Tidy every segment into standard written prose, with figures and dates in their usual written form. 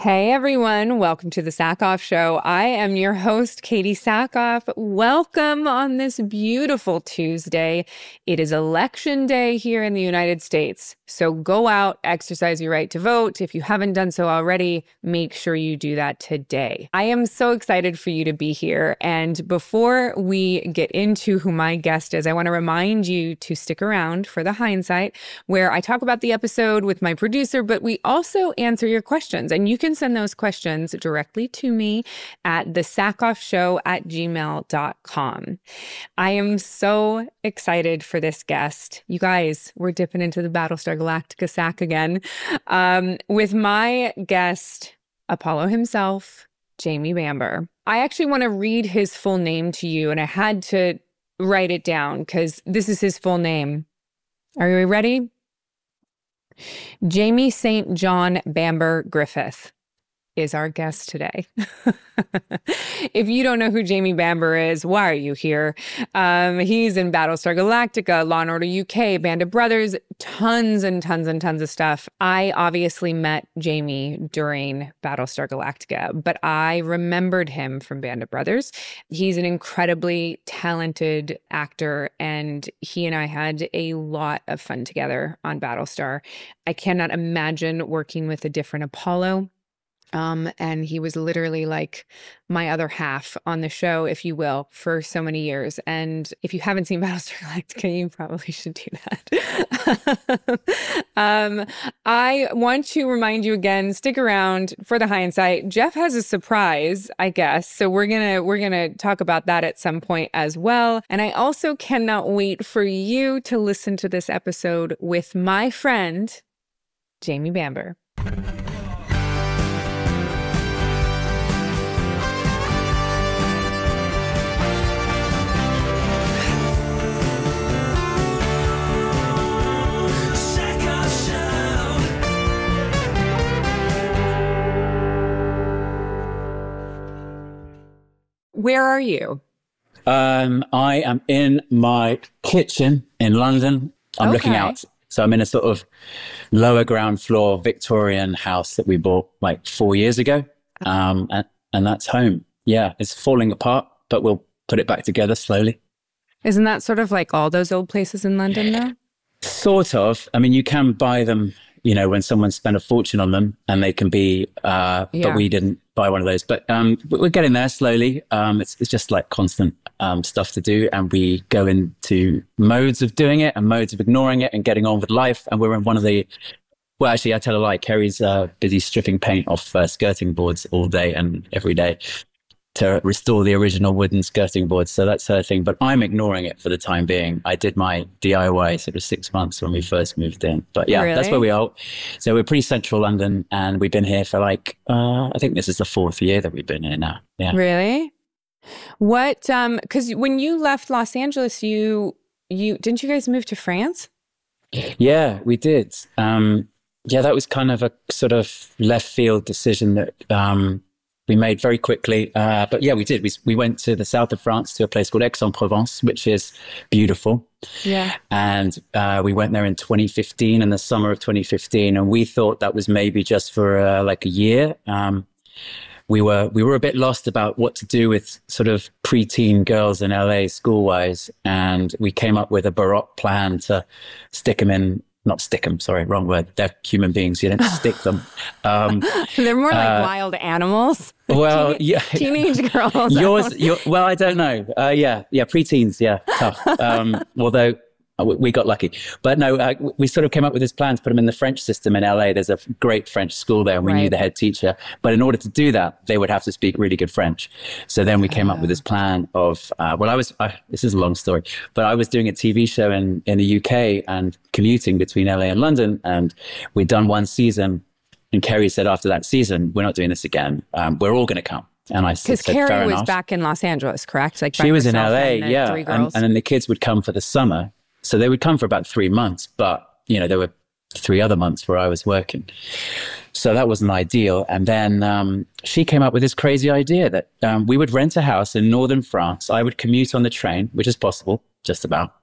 Hey everyone, welcome to the Sackhoff Show. I am your host, Katee Sackhoff. Welcome on this beautiful Tuesday. It is election day here in the United States. So go out, exercise your right to vote. If you haven't done so already, make sure you do that today. I am so excited for you to be here. And before we get into who my guest is, I want to remind you to stick around for the Hindsight, where I talk about the episode with my producer, but we also answer your questions. And you can send those questions directly to me at thesackhoffshow@gmail.com. I am so excited for this guest. You guys, we're dipping into the Battlestar Galactica sack again with my guest, Apollo himself, Jamie Bamber. I actually want to read his full name to you, and I had to write it down because this is his full name. Are you ready? Jamie St. John Bamber Griffith is our guest today. If you don't know who Jamie Bamber is, why are you here? He's in Battlestar Galactica, Law & Order UK, Band of Brothers, tons and tons and tons of stuff. I obviously met Jamie during Battlestar Galactica, but I remembered him from Band of Brothers. He's an incredibly talented actor, and he and I had a lot of fun together on Battlestar. I cannot imagine working with a different Apollo. And he was literally like my other half on the show, if you will, for so many years. And if you haven't seen Battlestar Galactica, you probably should do that. I want to remind you again, stick around for the Hindsight. Jeph has a surprise, I guess. So we're gonna talk about that at some point as well. And I also cannot wait for you to listen to this episode with my friend, Jamie Bamber. Where are you? I am in my kitchen in London. I'm looking out. So I'm in a sort of lower ground floor Victorian house that we bought like 4 years ago. And that's home. Yeah, it's falling apart, but we'll put it back together slowly. Isn't that sort of like all those old places in London though? Sort of. I mean, you can buy them, you know, when someone spent a fortune on them, and they can be, but we didn't buy one of those. But we're getting there slowly. It's just like constant stuff to do. And we go into modes of doing it and modes of ignoring it and getting on with life. And we're in one of the, well, actually, I tell a lie. Kerry's busy stripping paint off skirting boards all day and every day to restore the original wooden skirting boards. So that's her thing. But I'm ignoring it for the time being. I did my DIY sort of 6 months when we first moved in. But yeah, That's where we are. So we're pretty central London, and we've been here for like, I think this is the 4th year that we've been here now. Yeah. Really? What, because when you left Los Angeles, you didn't you guys move to France? Yeah, we did. Yeah, that was kind of a sort of left field decision that, we made very quickly. But yeah, we did. We went to the south of France to a place called Aix-en-Provence, which is beautiful. Yeah. And we went there in 2015, in the summer of 2015. And we thought that was maybe just for like a year. We were a bit lost about what to do with sort of preteen girls in LA school-wise. And we came up with a baroque plan to stick them in. Not stick them, sorry, wrong word. They're human beings. You don't stick them. They're more like wild animals. Well, teenage girls. Well, I don't know. Yeah, preteens, yeah, tough. Although we got lucky. But no, we sort of came up with this plan to put them in the French system in LA. There's a great French school there, and we knew the head teacher. But in order to do that, they would have to speak really good French. So then we came up with this plan of, this is a long story, but I was doing a TV show in the UK and commuting between LA and London. And we'd done one season. And Kerry said after that season, we're not doing this again. We're all going to come. And I said, fair enough. Because Kerry was back in Los Angeles, correct? Like she was in LA, yeah. And then the kids would come for the summer. So they would come for about 3 months, but, you know, there were 3 other months where I was working. So that wasn't ideal. And then she came up with this crazy idea that we would rent a house in northern France. I would commute on the train, which is possible, just about.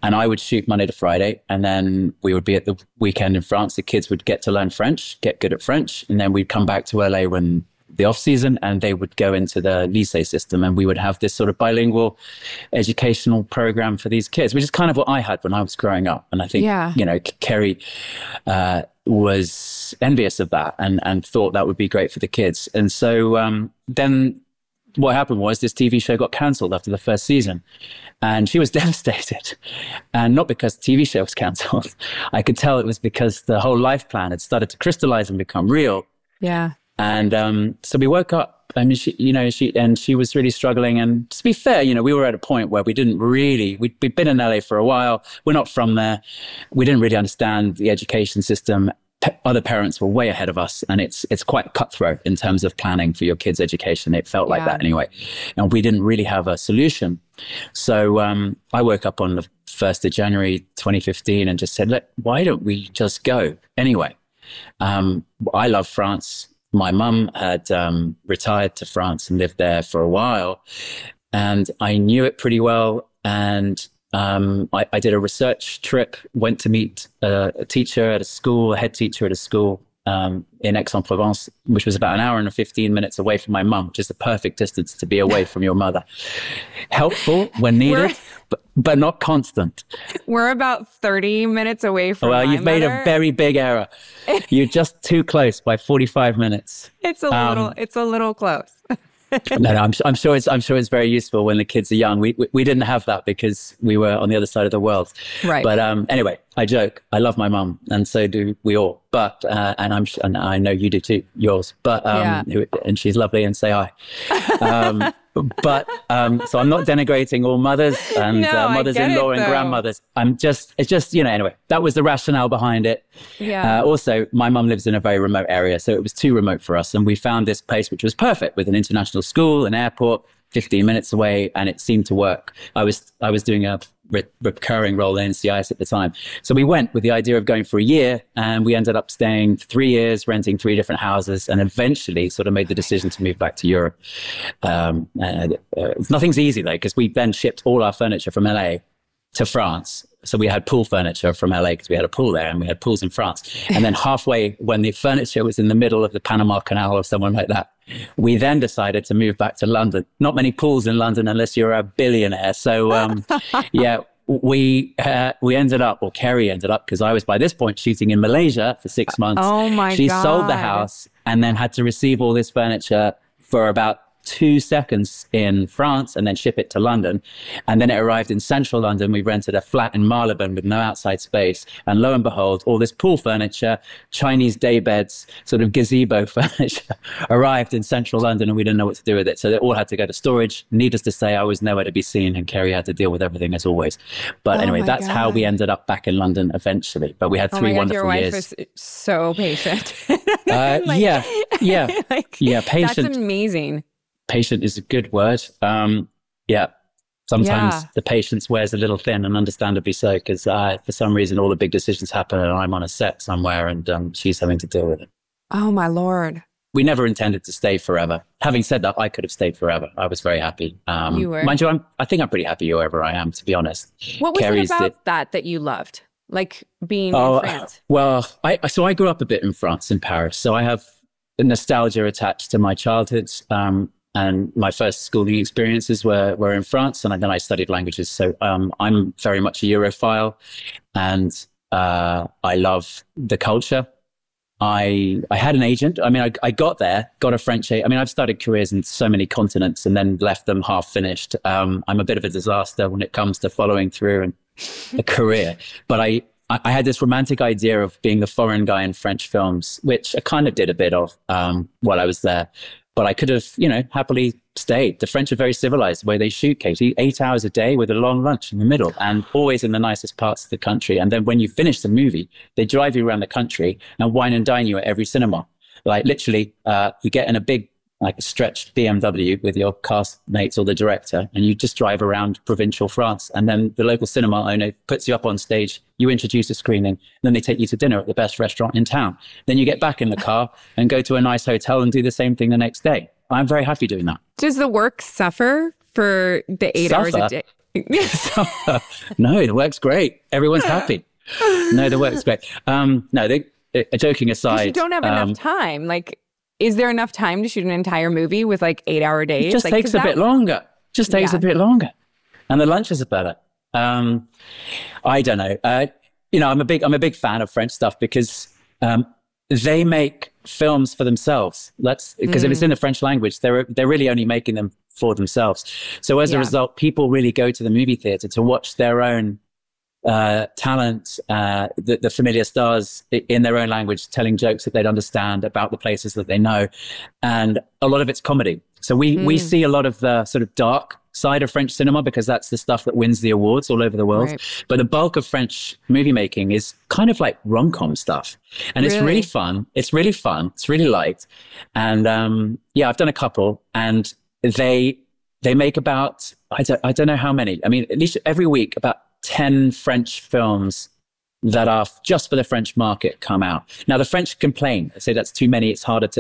And I would shoot Monday to Friday. And then we would be at the weekend in France. The kids would get to learn French, get good at French. And then we'd come back to LA when the off season, and they would go into the lycée system, and we would have this sort of bilingual educational program for these kids, which is kind of what I had when I was growing up. And I think, you know, Kerry was envious of that and thought that would be great for the kids. And so then what happened was this TV show got cancelled after the first season, and she was devastated. And not because the TV show was cancelled. I could tell it was because the whole life plan had started to crystallize and become real. Yeah. And so we woke up, and she was really struggling. And to be fair, you know, we were at a point where we'd been in LA for a while. We're not from there. We didn't really understand the education system. Other parents were way ahead of us, and it's quite cutthroat in terms of planning for your kids' education. It felt like that anyway. And we didn't really have a solution. So I woke up on the 1st of January, 2015, and just said, look, why don't we just go anyway? I love France. My mum had retired to France and lived there for a while, and I knew it pretty well. And I did a research trip, went to meet a teacher at a school, a head teacher at a school in Aix-en-Provence, which was about an hour and 15 minutes away from my mum, which is the perfect distance to be away from your mother. Helpful when needed, but not constant. We're about 30 minutes away from Well, you've made a very big error. You're just too close by 45 minutes. It's a little close. No, I'm sure it's very useful when the kids are young. We didn't have that because we were on the other side of the world. Right. But anyway, I joke. I love my mum, and so do we all. But and I know you do too, yours. But and she's lovely, and say hi. But so I'm not denigrating all mothers and mothers-in-law and grandmothers. It's just, you know, anyway, that was the rationale behind it. Yeah. Also, my mum lives in a very remote area, so it was too remote for us. And we found this place which was perfect with an international school, an airport, 15 minutes away, and it seemed to work. I was doing a recurring role in NCIS at the time. So we went with the idea of going for a year, and we ended up staying 3 years, renting 3 different houses, and eventually sort of made the decision to move back to Europe. Nothing's easy though, because we then shipped all our furniture from LA to France. So we had pool furniture from LA because we had a pool there, and we had pools in France. And then halfway, when the furniture was in the middle of the Panama Canal or someone like that, we then decided to move back to London. Not many pools in London unless you're a billionaire. So we ended up, or Kerry ended up, because I was by this point shooting in Malaysia for 6 months. Oh my God. She sold the house and then had to receive all this furniture for about 2 seconds in France and then ship it to London. And then it arrived in central London. We rented a flat in Marylebone with no outside space. And lo and behold, all this pool furniture, Chinese day beds, sort of gazebo furniture arrived in central London, and we didn't know what to do with it. So they all had to go to storage. Needless to say, I was nowhere to be seen, and Kerry had to deal with everything as always. But anyway, that's how we ended up back in London eventually. But we had 3 wonderful years. Your wife is so patient. Yeah. Patient. That's amazing. Patient is a good word. Sometimes the patience wears a little thin, and understandably so, because for some reason all the big decisions happen and I'm on a set somewhere, and she's having to deal with it. Oh my Lord. We never intended to stay forever. Having said that, I could have stayed forever. I was very happy. You were? Mind you, I think I'm pretty happy wherever I am, to be honest. What was it about that you loved? Like being in France? Well, I grew up a bit in France, in Paris. So I have nostalgia attached to my childhood. And my first schooling experiences were in France, and then I studied languages. So I'm very much a Europhile, and I love the culture. I had an agent. I mean, I got a French agent. I mean, I've started careers in so many continents and then left them half finished. I'm a bit of a disaster when it comes to following through and a career. But I had this romantic idea of being the foreign guy in French films, which I kind of did a bit of while I was there. But I could have, happily stayed. The French are very civilized the way they shoot, Katee. 8 hours a day with a long lunch in the middle, and always in the nicest parts of the country. And then when you finish the movie, they drive you around the country and wine and dine you at every cinema. Like literally, you get in a big like a stretched BMW with your castmates or the director, and you just drive around provincial France. And then the local cinema owner puts you up on stage, you introduce a screening, then they take you to dinner at the best restaurant in town. Then you get back in the car and go to a nice hotel and do the same thing the next day. I'm very happy doing that. Does the work suffer for the 8 hours a day? No, the work's great. Everyone's happy. No, the work's great. Joking aside. You don't have enough time. Like, is there enough time to shoot an entire movie with like 8-hour days? It just takes a bit longer. And the lunches are better. I don't know. I'm a big fan of French stuff because they make films for themselves. Because if it's in the French language, they're really only making them for themselves. So as a result, people really go to the movie theater to watch their own talent, the familiar stars in their own language, telling jokes that they'd understand about the places that they know. And a lot of it's comedy. So we see a lot of the sort of dark side of French cinema because that's the stuff that wins the awards all over the world. Right. But the bulk of French movie making is kind of like rom-com stuff. And it's really fun. It's really fun. It's really light. And I've done a couple, and they make about, I don't know how many. I mean, at least every week, about 10 French films that are just for the French market come out. Now, the French complain. They say that's too many. It's hard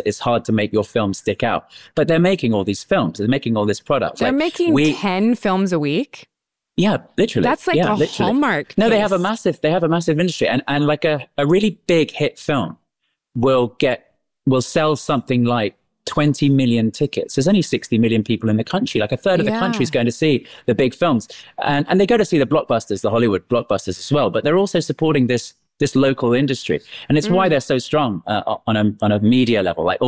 to make your film stick out. But they're making all these films. They're making all this product. They're making 10 films a week? Yeah, literally. That's like a Hallmark No, case. they have a massive industry. And like a really big hit film will sell something like 20 million tickets. There's only 60 million people in the country. Like a third of the country is going to see the big films. And they go to see the blockbusters, the Hollywood blockbusters as well. But they're also supporting this local industry. And it's why they're so strong on a media level. Like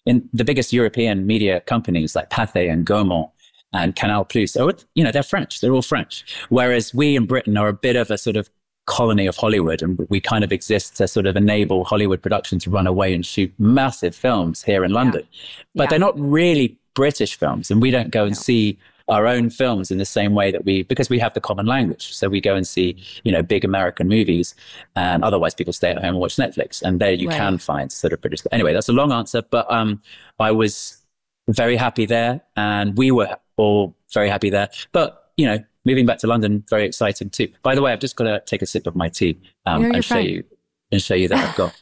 in the biggest European media companies like Katee and Gaumont and Canal Plus, they're French. They're all French. Whereas we in Britain are a bit of a sort of colony of Hollywood, and we kind of exist to sort of enable Hollywood production to run away and shoot massive films here in London. But they're not really British films, and we don't go and see our own films in the same way because we have the common language. So we go and see, big American movies, and otherwise people stay at home and watch Netflix, and there you can find sort of British. Anyway, that's a long answer, but I was very happy there, and we were all very happy there. But, moving back to London, very exciting too. By the way, I've just got to take a sip of my tea and show you that I've got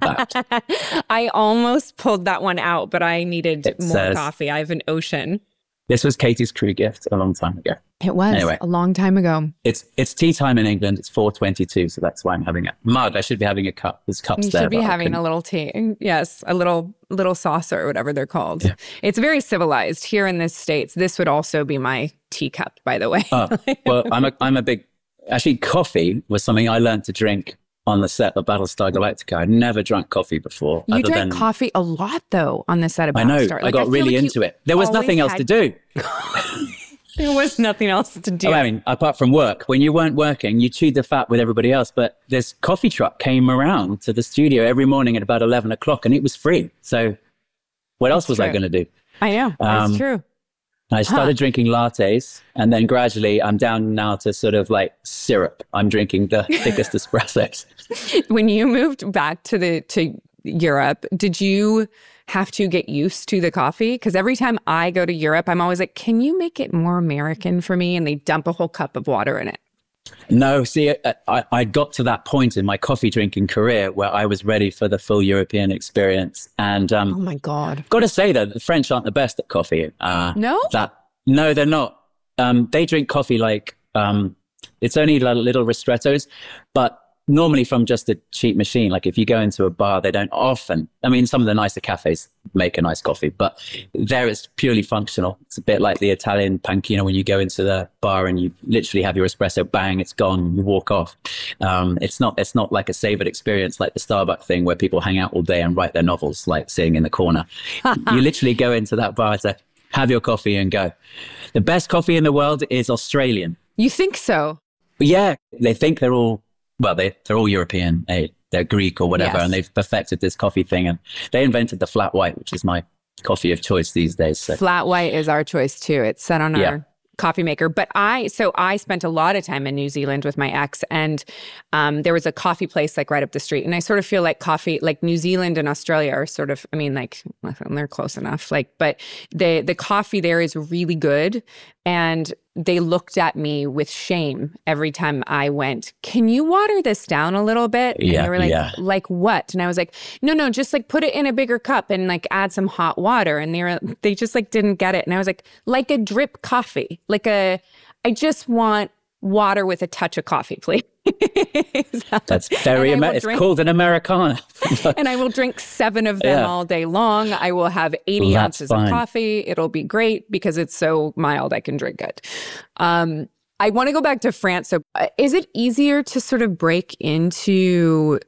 that. I almost pulled that one out, but I needed more coffee. I have an ocean. This was Katie's crew gift a long time ago. It was a long time ago. It's tea time in England. It's 4:22, so that's why I'm having a mug. I should be having a cup. There's cups there. You should be having a little tea. Yes, a little saucer or whatever they're called. Yeah. It's very civilized here in the States. This would also be my teacup, by the way. Well, I'm a big. Actually, coffee was something I learned to drink on the set of Battlestar Galactica. I'd never drunk coffee before. You drank coffee a lot, though, on the set of Battlestar. I know. I got really into it. There was nothing else to do. There was nothing else to do. I mean, apart from work. When you weren't working, you chewed the fat with everybody else. But this coffee truck came around to the studio every morning at about 11 o'clock, and it was free. So what else was I going to do? I know. That's true. I started drinking lattes, and then gradually I'm down now to sort of like syrup. I'm drinking the thickest espressos. When you moved back to Europe, did you have to get used to the coffee? Because every time I go to Europe, I'm always like, can you make it more American for me? And they dump a whole cup of water in it. No, see, I got to that point in my coffee drinking career where I was ready for the full European experience. And oh my God. I've got to say that the French aren't the best at coffee. No? No, they're not. They drink coffee like, it's only little ristrettos, but normally from just a cheap machine. Like if you go into a bar, they don't often, I mean, some of the nicer cafes make a nice coffee, but there it's purely functional. It's a bit like the Italian panchino when you go into the bar and you literally have your espresso, bang, it's gone, you walk off. It's not like a savored experience like the Starbucks thing where people hang out all day and write their novels, like sitting in the corner. You literally go into that bar to have your coffee and go. The best coffee in the world is Australian. You think so? Yeah, they think they're all, well, they're all European. They're Greek or whatever, and they've perfected this coffee thing. And they invented the flat white, which is my coffee of choice these days. So. Flat white is our choice too. It's set on coffee maker. But I spent a lot of time in New Zealand with my ex, and there was a coffee place like right up the street. And I sort of feel like coffee, like New Zealand and Australia are sort of, I mean, like they're close enough. Like, but the coffee there is really good. And they looked at me with shame every time I went, can you water this down a little bit? And they were like what? And I was like, no, just like put it in a bigger cup and like add some hot water. And they just like didn't get it. And I was like a drip coffee, I just want water with a touch of coffee, please. That's very it's called an Americano. And I will drink 7 of them all day long. I will have 80 ounces of coffee. It'll be great because it's so mild I can drink it. I want to go back to France. So is it easier to sort of break into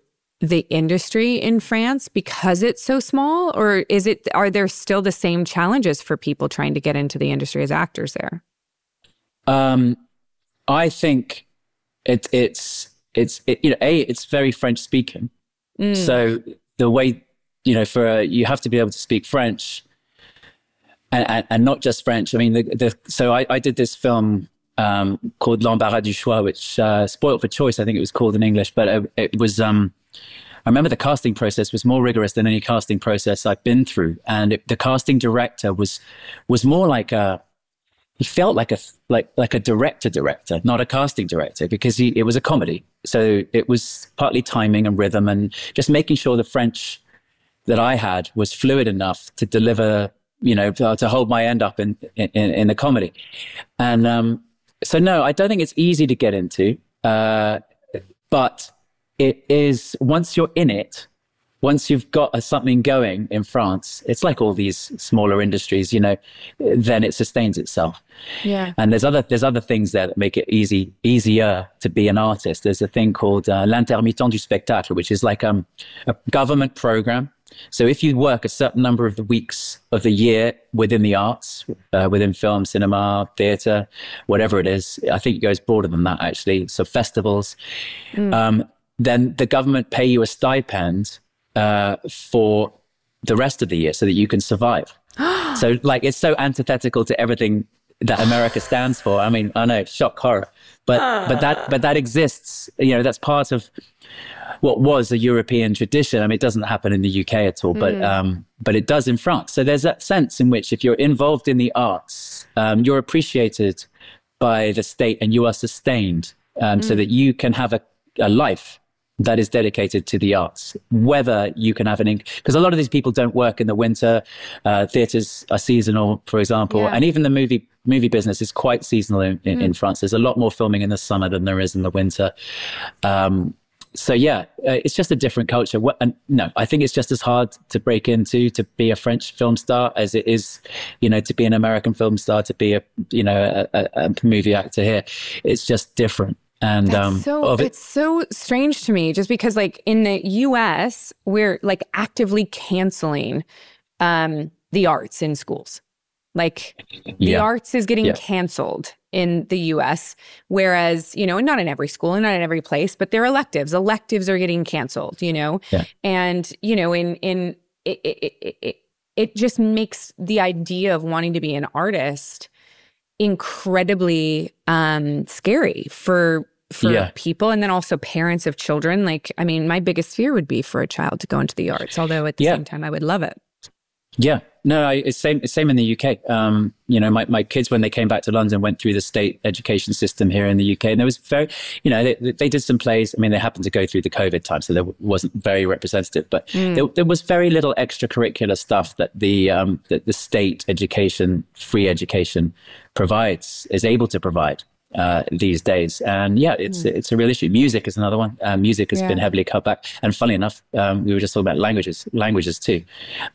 the industry in France because it's so small? Or are there still the same challenges for people trying to get into the industry as actors there? I think it's very French speaking. So the way, you have to be able to speak French and not just French. I mean, so I did this film called L'Embarras du Choix, which Spoiled for Choice, I think it was called in English, but it was, I remember the casting process was more rigorous than any casting process I've been through. And the casting director was more like he felt like a director, not a casting director, because it was a comedy. So it was partly timing and rhythm and just making sure the French that I had was fluid enough to deliver, to hold my end up in the comedy. And so no, I don't think it's easy to get into, but it is, once you're in it, once you've got something going in France, it's like all these smaller industries, then it sustains itself. Yeah. And there's other things there that make it easier to be an artist. There's a thing called l'intermittent du spectacle, which is like a government program. So if you work a certain number of the weeks of the year within the arts, within film, cinema, theater, whatever it is, I think it goes broader than that actually. So festivals, then the government pay you a stipend for the rest of the year so that you can survive. So it's so antithetical to everything that America stands for. I mean, I know, shock horror, but that exists. That's part of what was a European tradition. I mean, it doesn't happen in the UK at all, but it does in France. So there's that sense in which if you're involved in the arts, you're appreciated by the state and you are sustained so that you can have a life that is dedicated to the arts, whether you can have because a lot of these people don't work in the winter. Theaters are seasonal, for example, and even the movie business is quite seasonal in France. There's a lot more filming in the summer than there is in the winter. So it's just a different culture. No, I think it's just as hard to break into, to be a French film star as it is, to be an American film star, to be a movie actor here. It's just different. And it's so strange to me, just because in the US, we're actively canceling the arts in schools. The arts is getting canceled in the US, whereas, not in every school and not in every place, but they're electives. Electives are getting canceled, and, it just makes the idea of wanting to be an artist incredibly scary for people, and then also parents of children. My biggest fear would be for a child to go into the arts, although at the same time I would love it. Yeah, no, it's same in the UK. My kids, when they came back to London, went through the state education system here in the UK, and there was very, they did some plays. I mean, they happened to go through the COVID time, so there wasn't very representative, but there was very little extracurricular stuff that the state education, free education is able to provide these days. And it's a real issue. Music is another one. Music has been heavily cut back. And funny enough, we were just talking about languages too.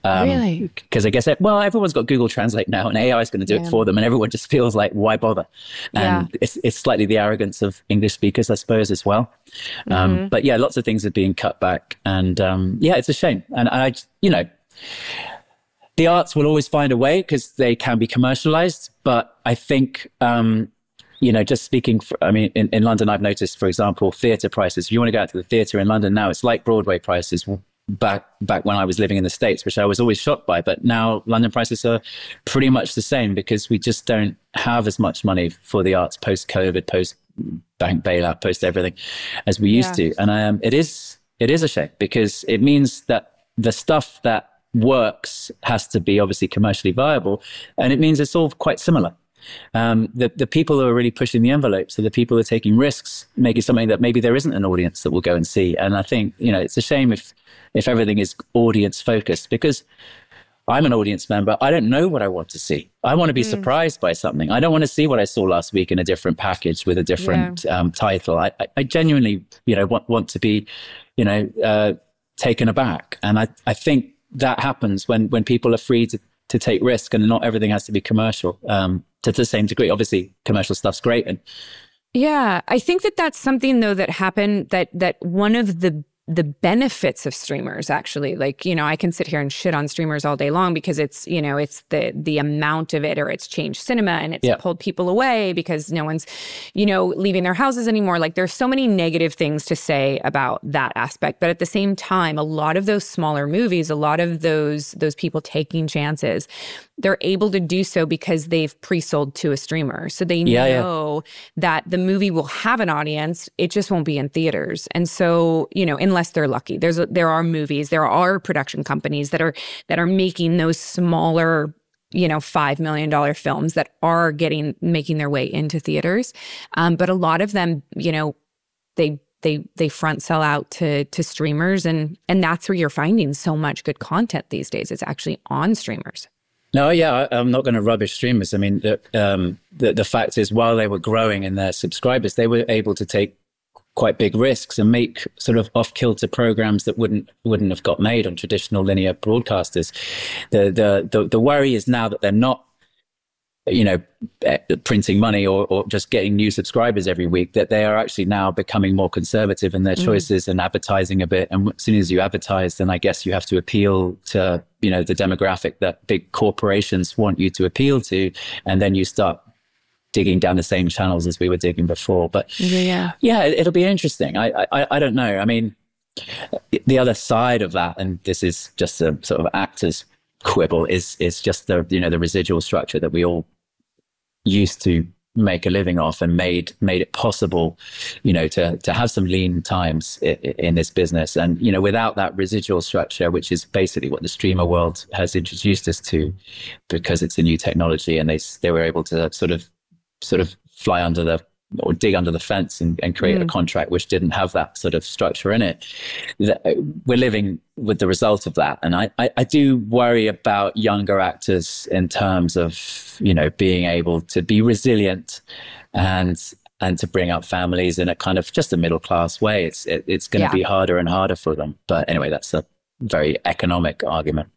Really? Because I guess, everyone's got Google Translate now, and AI is going to do it for them. And everyone just feels like, why bother? And it's slightly the arrogance of English speakers, I suppose, as well. But lots of things are being cut back. And it's a shame. And the arts will always find a way because they can be commercialized. But I think, just speaking in London, I've noticed, for example, theatre prices. If you want to go out to the theatre in London now, it's like Broadway prices back when I was living in the States, which I was always shocked by. But now London prices are pretty much the same because we just don't have as much money for the arts post COVID, post bank bailout, post everything as we used to. And it is a shame, because it means that the stuff that works has to be obviously commercially viable, and it means it's all quite similar. The people who are really pushing the envelope, so the people who are taking risks, making something that maybe there isn't an audience that will go and see. And I think, it's a shame if everything is audience focused, because I'm an audience member. I don't know what I want to see. I want to be surprised by something. I don't want to see what I saw last week in a different package with a different title. I genuinely, want to be, taken aback. And I think that happens when people are free to take risk, and not everything has to be commercial to the same degree. Obviously, commercial stuff's great. And yeah, I think that's something, though, that happened, that one of the benefits of streamers, actually, like, I can sit here and shit on streamers all day long, because it's, it's the amount of it, or it's changed cinema, and it's pulled people away because no one's, leaving their houses anymore. Like, there's so many negative things to say about that aspect. But at the same time, a lot of those smaller movies, a lot of those people taking chances, they're able to do so because they've pre-sold to a streamer. So they know that the movie will have an audience. It just won't be in theaters. And so, unless they're lucky, there are movies, there are production companies that are making those smaller, $5 million films that are making their way into theaters. But a lot of them, they front sell out to streamers, and that's where you're finding so much good content these days. It's actually on streamers. No, yeah, I'm not going to rubbish streamers. I mean, the fact is, while they were growing in their subscribers, they were able to take quite big risks and make sort of off-kilter programs that wouldn't have got made on traditional linear broadcasters. The worry is now that they're not, printing money or just getting new subscribers every week, that they are actually now becoming more conservative in their choices and advertising a bit. And as soon as you advertise, then I guess you have to appeal to, the demographic that big corporations want you to appeal to. And then you start digging down the same channels as we were digging before. But it'll be interesting. I don't know. I mean, the other side of that, and this is just a sort of actor's quibble, is just the the residual structure that we all used to make a living off, and made it possible to have some lean times in this business. And without that residual structure, which is basically what the streamer world has introduced us to, because it's a new technology, and they were able to sort of fly under or dig under the fence and create a contract which didn't have that sort of structure in it. We're living with the result of that. And I do worry about younger actors in terms of, being able to be resilient and to bring up families in a kind of just a middle class way. It's going to be harder and harder for them. But anyway, that's a very economic argument.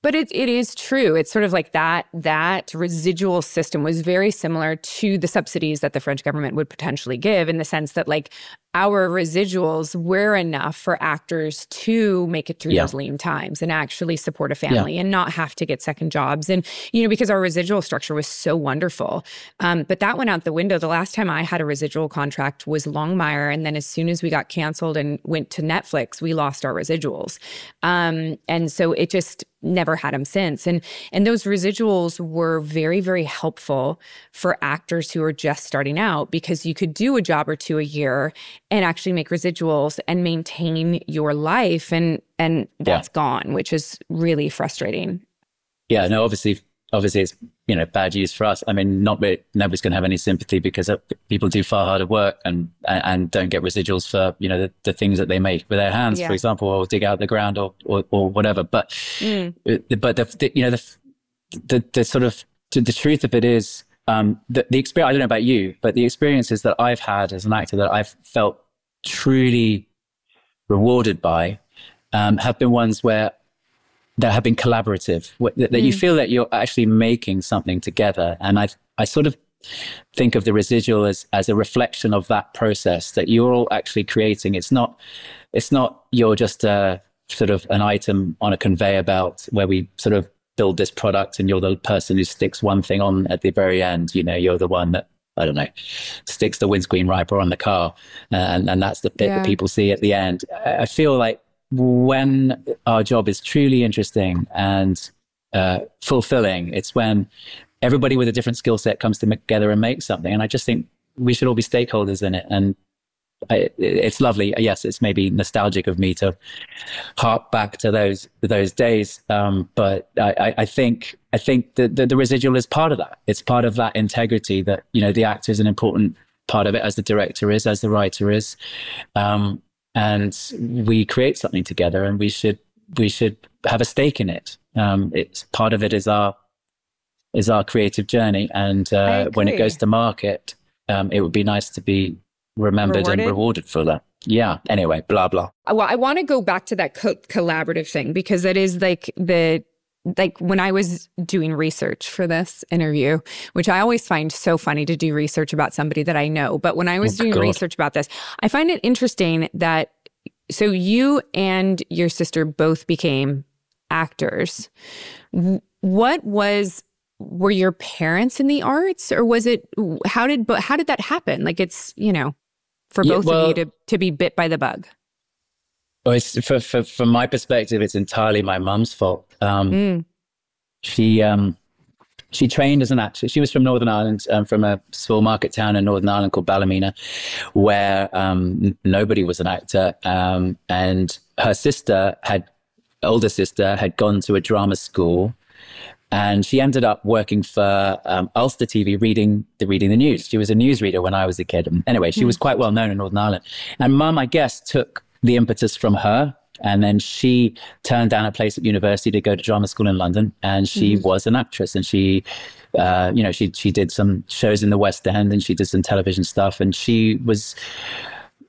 But it is true. It's sort of like that residual system was very similar to the subsidies that the French government would potentially give, in the sense that, like, our residuals were enough for actors to make it through those lean times and actually support a family and not have to get second jobs. And, because our residual structure was so wonderful. But that went out the window. The last time I had a residual contract was Longmire. And then as soon as we got canceled and went to Netflix, we lost our residuals. And so it just never had them since. And those residuals were very, very helpful for actors who are just starting out, because you could do a job or two a year and actually make residuals and maintain your life. And that's gone, which is really frustrating. Yeah, no, obviously it's, bad news for us. I mean, nobody's going to have any sympathy, because people do far harder work and don't get residuals for, the things that they make with their hands, for example, or dig out the ground or whatever. But, the sort of, the truth of it is, the experience, I don't know about you, but the experiences that I've had as an actor that I've felt truly rewarded by have been ones that have been collaborative, that you feel that you're actually making something together. And I sort of think of the residual as a reflection of that process that you're all actually creating. It's not you're just sort of an item on a conveyor belt where we sort of build this product and you're the person who sticks one thing on at the very end. You're the one that, I don't know, sticks the windscreen wiper on the car, and that's the bit that people see at the end. I feel like when our job is truly interesting and fulfilling, it's when everybody with a different skill set comes together and makes something. And I just think we should all be stakeholders in it. And it's lovely. Yes, it's maybe nostalgic of me to harp back to those days. But I think the residual is part of that. It's part of that integrity that, you know, the actor is an important part of it, as the director is, as the writer is. And we create something together, and we should have a stake in it. It's part of it is our creative journey. And when it goes to market, it would be nice to be remembered and rewarded for that. Yeah. Anyway, blah, blah. Well, I want to go back to that collaborative thing, because that is like when I was doing research for this interview, which I always find so funny to do research about somebody that I know. But when I was doing research about this, I find it interesting that, so you and your sister both became actors. Were your parents in the arts, or was it, how did that happen? Like, it's, you know, for both of you to be bit by the bug. Well, from my perspective, it's entirely my mum's fault. She trained as an actress. She was from Northern Ireland, from a small market town in Northern Ireland called Ballymena, where nobody was an actor. And her older sister had gone to a drama school, and she ended up working for Ulster TV, reading the news. She was a newsreader when I was a kid. Anyway, she was quite well known in Northern Ireland. And Mum, I guess, took the impetus from her. And then she turned down a place at university to go to drama school in London. And she was an actress. And she did some shows in the West End, and she did some television stuff. And she was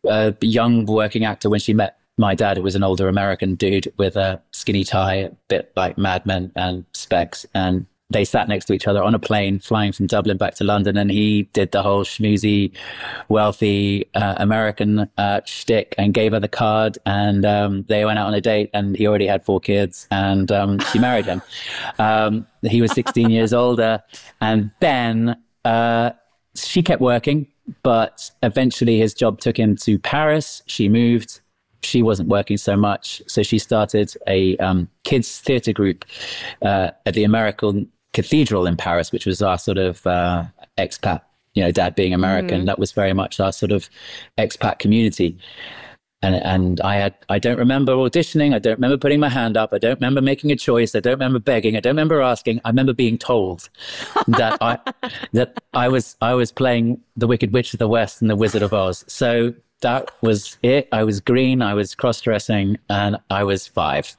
a young working actor when she met my dad, who was an older American dude with a skinny tie, a bit like Mad Men and specs. And they sat next to each other on a plane flying from Dublin back to London. And he did the whole schmoozy, wealthy American shtick and gave her the card. And they went out on a date, and he already had 4 kids, and she married him. He was 16 years older. And then she kept working, but eventually his job took him to Paris. She moved. She wasn't working so much, so she started a kids theatre group at the American Cathedral in Paris, which was our sort of expat, you know, dad being American. That was very much our sort of expat community. And I don't remember auditioning. I don't remember putting my hand up. I don't remember making a choice. I don't remember begging. I don't remember asking. I remember being told that I was playing the Wicked Witch of the West and the Wizard of Oz. So that was it. I was green, I was cross-dressing, and I was 5.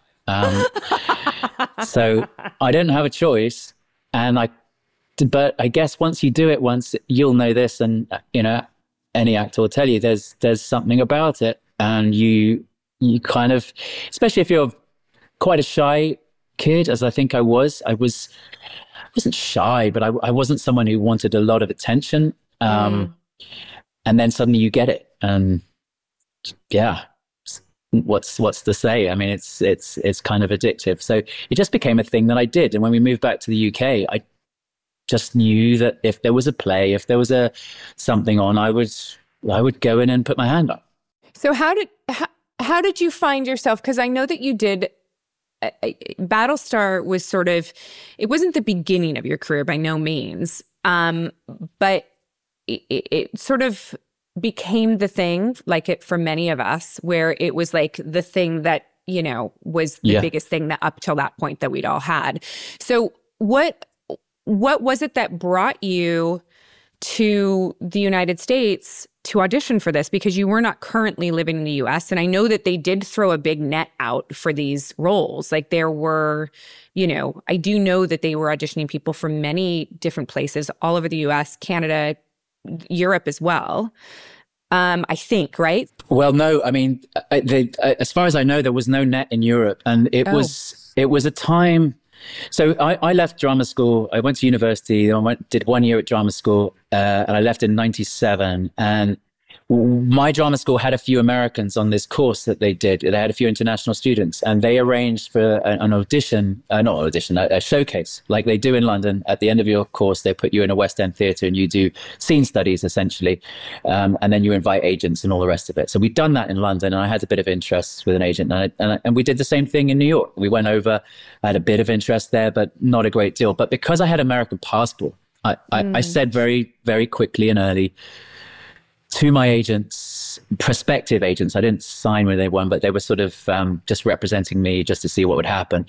So I didn't have a choice. But I guess once you do it once, you'll know this. And, you know, any actor will tell you there's something about it. And you kind of, especially if you're quite a shy kid, as I think I wasn't shy, but I wasn't someone who wanted a lot of attention. And then suddenly you get it. And yeah, what's to say? I mean, it's kind of addictive. So it just became a thing that I did. And when we moved back to the UK, I just knew that if there was a play, if there was something on, I would go in and put my hand up. So how did you find yourself? Because I know that you did. Battlestar was sort of, it wasn't the beginning of your career by no means, but it sort of became the thing, like it for many of us, where it was like the thing that, you know, was the biggest thing that up till that point that we'd all had. So what was it that brought you to the United States to audition for this? Because you were not currently living in the US. And I know that they did throw a big net out for these roles. Like there were, you know, I do know that they were auditioning people from many different places all over the US, Canada, Europe as well. I think, right? Well, no, I mean, as far as I know, there was no net in Europe, and it was a time. So I left drama school. I went to university. Did 1 year at drama school, and I left in '97. And My drama school had a few Americans on this course that they did. They had a few international students, and they arranged for an audition, a showcase, like they do in London. At the end of your course, they put you in a West End theatre and you do scene studies, essentially. And then you invite agents and all the rest of it. So we'd done that in London, and I had a bit of interest with an agent. And we did the same thing in New York. We went over, I had a bit of interest there, but not a great deal. But because I had American passport, I said very, very quickly and early to my agents, prospective agents. I didn't sign when they won, but they were sort of just representing me just to see what would happen.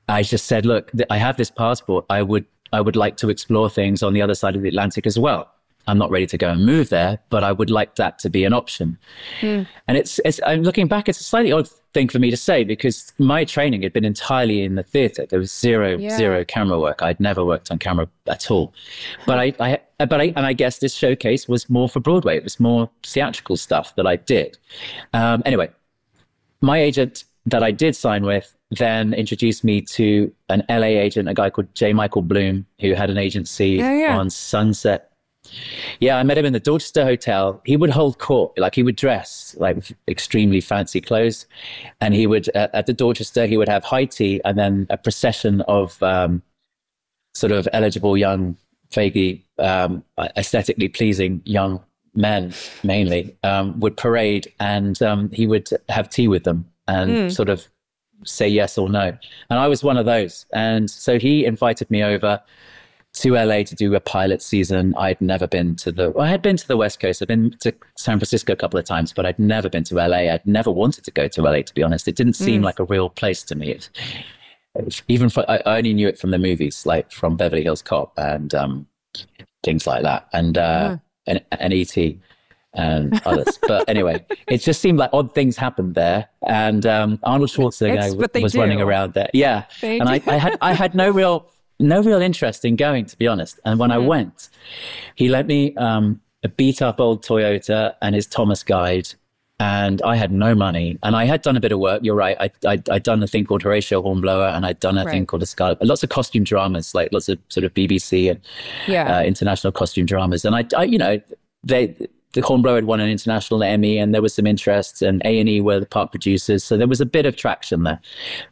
I just said, look, I have this passport. I would like to explore things on the other side of the Atlantic as well. I'm not ready to go and move there, but I would like that to be an option. And I'm looking back, it's a slightly odd thing for me to say because my training had been entirely in the theater. There was zero camera work. I'd never worked on camera at all. But I guess this showcase was more for Broadway. It was more theatrical stuff that I did. Anyway, my agent that I did sign with then introduced me to an LA agent, a guy called J. Michael Bloom, who had an agency on Sunset. Yeah, I met him in the Dorchester Hotel. He would hold court, like he would dress like extremely fancy clothes. And he would, at the Dorchester, he would have high tea and then a procession of sort of eligible young, vaguely aesthetically pleasing young men, mainly, would parade, and he would have tea with them and sort of say yes or no. And I was one of those. And so he invited me over to LA to do a pilot season. I had been to the West Coast. I'd been to San Francisco a couple of times, but I'd never been to LA. I'd never wanted to go to LA, to be honest. It didn't seem like a real place to me. I only knew it from the movies, like from Beverly Hills Cop and things like that, and E.T. and others. But anyway, it just seemed like odd things happened there. And Arnold Schwarzenegger was running around there. Yeah. And I had no real interest in going, to be honest. And when I went, he lent me a beat up old Toyota and his Thomas guide. And I had no money. And I had done a bit of work. You're right. I'd done a thing called Horatio Hornblower, and I'd done a thing called The Scarlet. Lots of costume dramas, like lots of sort of BBC and international costume dramas. And the Hornblower had won an international Emmy, and there was some interest, and A&E were the part producers. So there was a bit of traction there.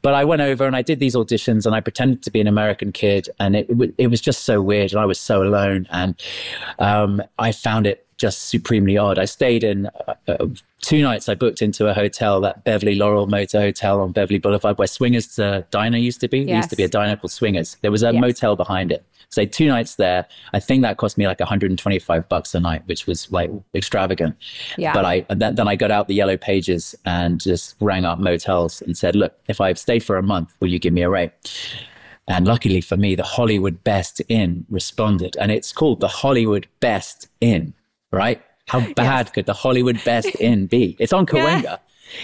But I went over and I did these auditions, and I pretended to be an American kid, and it was just so weird, and I was so alone. And I found it just supremely odd. I stayed in 2 nights. I booked into a hotel, that Beverly Laurel Motor Hotel on Beverly Boulevard, where Swingers Diner used to be. Yes. There used to be a diner called Swingers. There was a motel behind it. So 2 nights there. I think that cost me like $125 a night, which was like extravagant. Yeah. But then I got out the yellow pages and just rang up motels and said, look, if I stay for a month, will you give me a rate? And luckily for me, the Hollywood Best Inn responded. And it's called the Hollywood Best Inn, right? How bad could the Hollywood Best Inn be? It's on Cahuenga.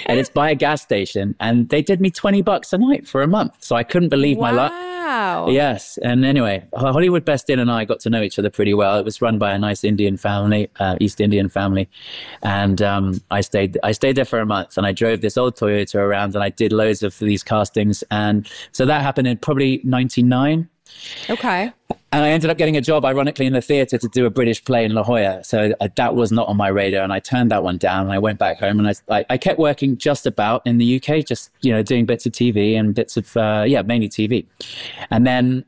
And it's by a gas station, and they did me $20 a night for a month. So I couldn't believe my luck. Wow. Yes. And anyway, Hollywood Best Inn and I got to know each other pretty well. It was run by a nice Indian family, East Indian family. And I stayed there for a month, and I drove this old Toyota around, and I did loads of these castings. And so that happened in probably 99. Okay. And I ended up getting a job, ironically, in the theater to do a British play in La Jolla. So that was not on my radar, and I turned that one down, and I went back home, and I kept working just about in the UK, just, doing bits of TV and bits of, mainly TV. And then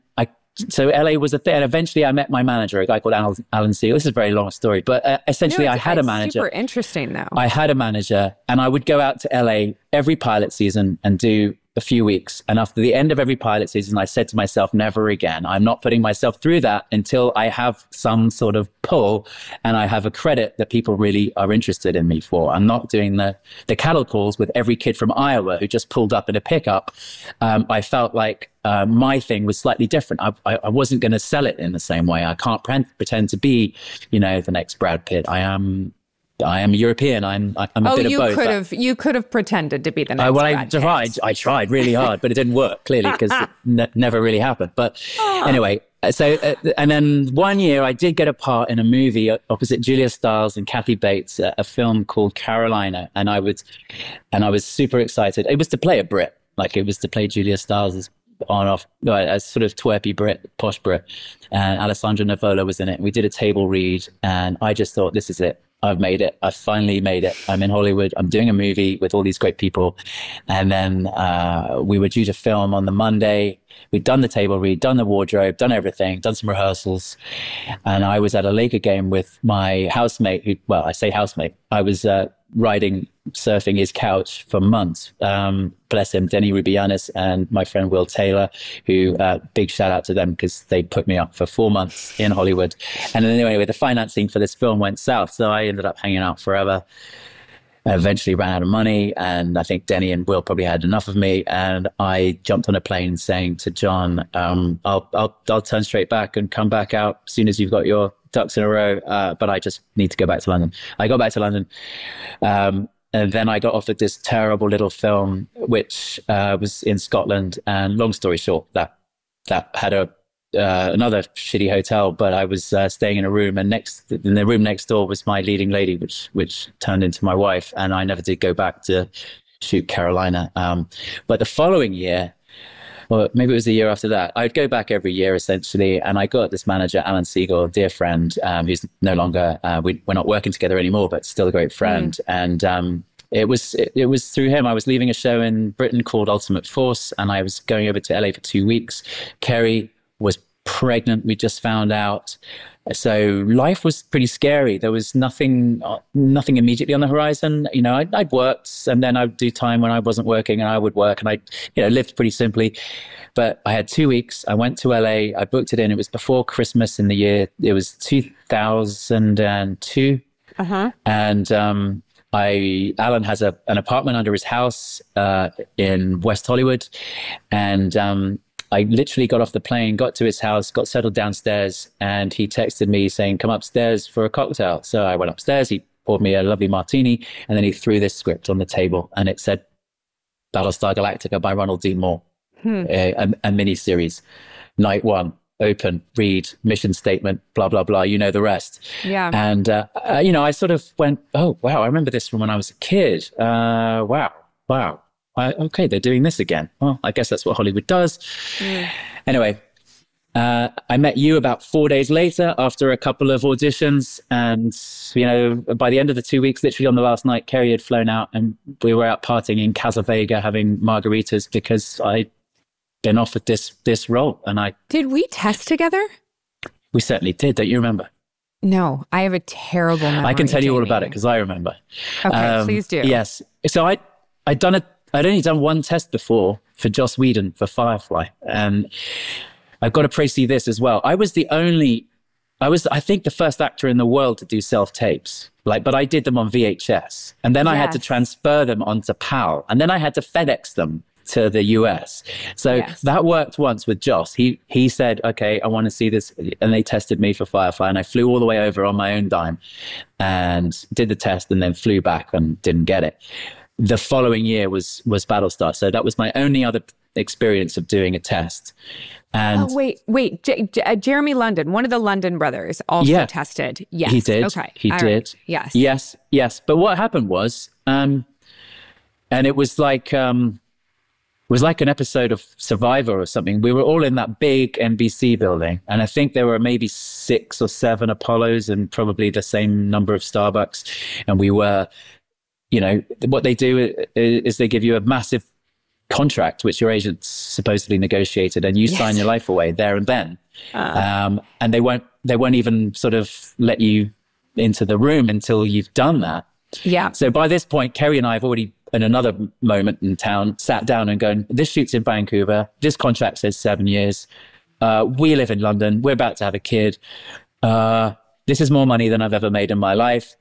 so LA was a thing, and eventually I met my manager, a guy called Alan Seal. This is a very long story, but essentially I had a manager. Super interesting, though. I had a manager, and I would go out to LA every pilot season and do a few weeks. And after the end of every pilot season, I said to myself, never again. I'm not putting myself through that until I have some sort of pull and I have a credit that people really are interested in me for. I'm not doing the cattle calls with every kid from Iowa who just pulled up in a pickup. I felt like my thing was slightly different. I wasn't going to sell it in the same way. I can't pretend to be, the next Brad Pitt. I am European. I'm a bit of both. You could have pretended to be the next. Well, I tried really hard, but it didn't work, clearly, because it never really happened. But anyway, so and then one year I did get a part in a movie opposite Julia Stiles and Kathy Bates, a film called Carolina, and I was super excited. It was to play a Brit, like it was to play Julia Stiles as on-off, a sort of twerpy Brit, posh Brit, and Alessandra Nivola was in it. We did a table read, and I just thought, this is it. I've made it. I finally made it. I'm in Hollywood. I'm doing a movie with all these great people. And then we were due to film on the Monday. We'd done the table read, done the wardrobe, done everything, done some rehearsals. And I was at a Laker game with my housemate, who, well, I say housemate. I was surfing his couch for months. Bless him, Denny Rubianis and my friend Will Taylor, who big shout out to them because they put me up for 4 months in Hollywood. And then anyway, the financing for this film went south. So I ended up hanging out forever. I eventually ran out of money, and I think Denny and Will probably had enough of me. And I jumped on a plane saying to John, I'll turn straight back and come back out as soon as you've got your ducks in a row. But I just need to go back to London. I got back to London. And then I got offered this terrible little film, which was in Scotland. And long story short, that had another shitty hotel, but I was staying in a room, and in the room next door was my leading lady, which turned into my wife. And I never did go back to shoot Carolina. But the following year, or maybe it was the year after that, I'd go back every year essentially. And I got this manager, Alan Siegel, dear friend, who's no longer, we're not working together anymore, but still a great friend. And it was through him. I was leaving a show in Britain called Ultimate Force, and I was going over to LA for 2 weeks. Kerry was pregnant. We just found out. So life was pretty scary. There was nothing immediately on the horizon. You know, I'd worked, and then I'd do time when I wasn't working, and I would work, and I, lived pretty simply. But I had 2 weeks. I went to LA. I booked it in. It was before Christmas in the year. It was 2002. And Alan has an apartment under his house in West Hollywood, and I literally got off the plane, got to his house, got settled downstairs, and he texted me saying, come upstairs for a cocktail. So I went upstairs, he poured me a lovely martini, and then he threw this script on the table, and it said Battlestar Galactica by Ronald D. Moore, a mini-series. Night 1, open, read, mission statement, blah, blah, blah, you know the rest. Yeah. And, I sort of went, oh, wow, I remember this from when I was a kid. Wow. Okay, they're doing this again. Well, I guess that's what Hollywood does. Anyway, I met you about 4 days later after a couple of auditions. And, by the end of the 2 weeks, literally on the last night, Kerry had flown out, and we were out partying in Casa Vega having margaritas because I'd been offered this role. And Did we test together? We certainly did. Don't you remember? No, I have a terrible memory. I can tell you all about it because I remember. Okay, please do. Yes. So I'd only done one test before for Joss Whedon for Firefly. And I've got to praise you this as well. I think the first actor in the world to do self-tapes. But I did them on VHS. And then I had to transfer them onto PAL. And then I had to FedEx them to the US. So that worked once with Joss. He said, okay, I want to see this. And they tested me for Firefly. And I flew all the way over on my own dime and did the test, and then flew back and didn't get it. The following year was Battlestar. So that was my only other experience of doing a test. And wait. Jeremy London, one of the London brothers, also tested. Yes. He did. Okay. He did. Right. Yes. Yes. But what happened was, and it was like an episode of Survivor or something. We were all in that big NBC building, and I think there were maybe 6 or 7 Apollos and probably the same number of Starbucks. And we were, what they do is they give you a massive contract, which your agent supposedly negotiated, and you sign your life away there and then. And they won't even sort of let you into the room until you've done that. Yeah. So by this point, Kerry and I have already, in another moment in town, sat down and going, this shoot's in Vancouver. This contract says 7 years. We live in London. We're about to have a kid. This is more money than I've ever made in my life.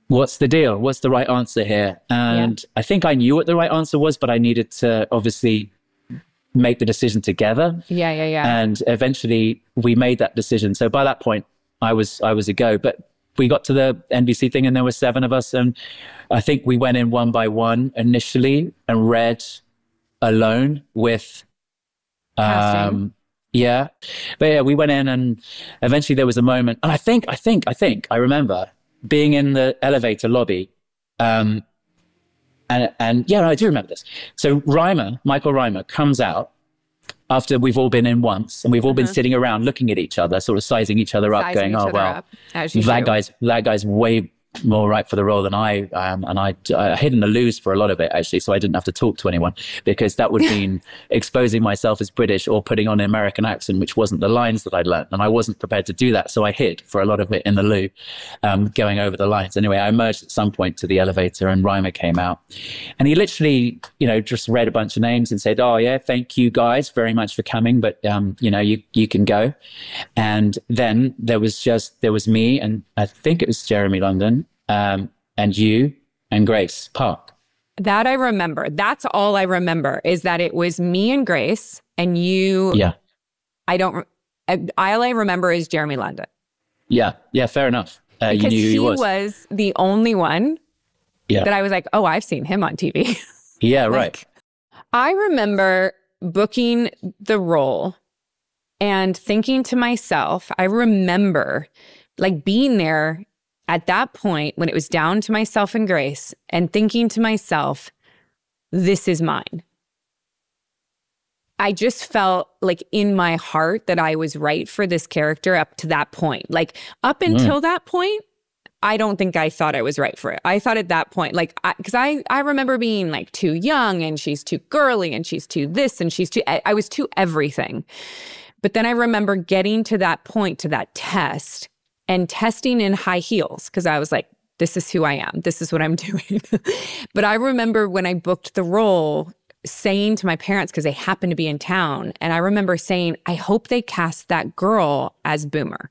What's the deal? What's the right answer here? And I think I knew what the right answer was, but I needed to obviously make the decision together. Yeah. And eventually we made that decision. So by that point, I was a go. But we got to the NBC thing, and there were 7 of us. And I think we went in one by one initially and read alone with casting. But we went in, and eventually there was a moment. And I think I remember being in the elevator lobby. I do remember this. So Michael Reimer comes out after we've all been in once and we've all been sitting around looking at each other, sort of sizing each other up, going, oh, well, that guy's way more right for the role than I am. And I hid in the loos for a lot of it, actually, so I didn't have to talk to anyone, because that would mean exposing myself as British or putting on an American accent, which wasn't the lines that I'd learned. And I wasn't prepared to do that. So I hid for a lot of it in the loo, going over the lines. Anyway, I emerged at some point to the elevator and Reimer came out. And he literally, just read a bunch of names and said, oh, yeah, thank you guys very much for coming. But, you can go. And then there was me and I think it was Jeremy London. And you and Grace Park. That I remember. That's all I remember, is that it was me and Grace and you. Yeah. All I remember is Jeremy London. Yeah. Yeah. Fair enough. Because you knew he was the only one that I was like, oh, I've seen him on TV. Yeah. Right. I remember booking the role and thinking to myself, I remember being there at that point when it was down to myself and Grace and thinking to myself, this is mine. I just felt in my heart that I was right for this character up to that point. Up until that point, I don't think I thought I was right for it. I thought at that point, because I remember being too young and she's too girly and she's too this and I was too everything. But then I remember getting to that point, to that test, and testing in high heels, because I was like, this is who I am. This is what I'm doing. But I remember when I booked the role, saying to my parents, because they happened to be in town, and I remember saying, I hope they cast that girl as Boomer.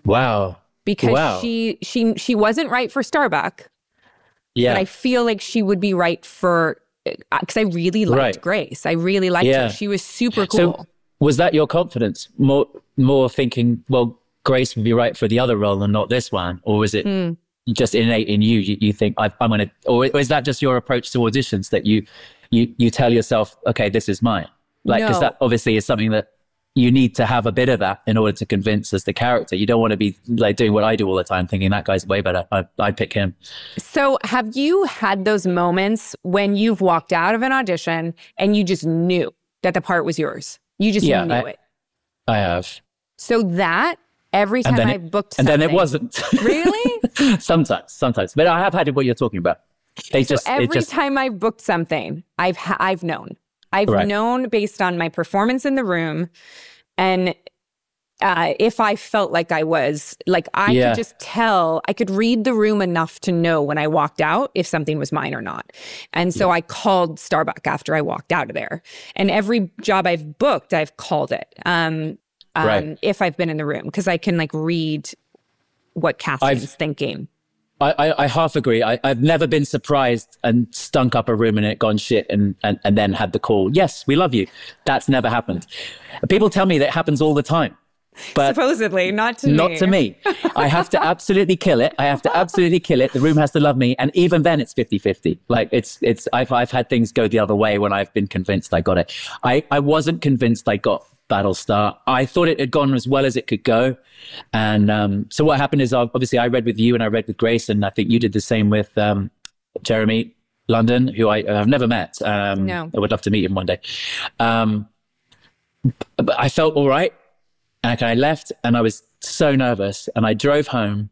Wow. Because she wasn't right for Starbuck. Yeah. But I feel like she would be right for, because I really liked Grace. I really liked her. She was super cool. So was that your confidence? More thinking, well, Grace would be right for the other role and not this one? Or was it just innate in you? You think I'm going to, or is that just your approach to auditions, that you tell yourself, okay, this is mine? Because that obviously is something that you need to have a bit of that in order to convince as the character. You don't want to be doing what I do all the time, thinking that guy's way better. I'd pick him. So have you had those moments when you've walked out of an audition and you just knew that the part was yours? You just knew it. I have. So that every time I booked something. And then it wasn't. Really? Sometimes. But I have had what you're talking about. Every time I've booked something, I've known. I've known based on my performance in the room. And if I felt like I was, I could just tell, I could read the room enough to know when I walked out if something was mine or not. And so I called Starbuck after I walked out of there. And every job I've booked, I've called it. If I've been in the room, because I can read what casting's thinking. I half agree. I've never been surprised and stunk up a room and it gone shit and then had the call, yes, we love you. That's never happened. People tell me that it happens all the time. But supposedly, not to me. Not to me. I have to absolutely kill it. The room has to love me. And even then it's 50-50. I've had things go the other way when I've been convinced I got it. I wasn't convinced I got Battlestar. I thought it had gone as well as it could go. And so what happened is, obviously I read with you and I read with Grace, and I think you did the same with Jeremy London, who I've never met. No. I would love to meet him one day. But I felt all right. And I left and I was so nervous, and I drove home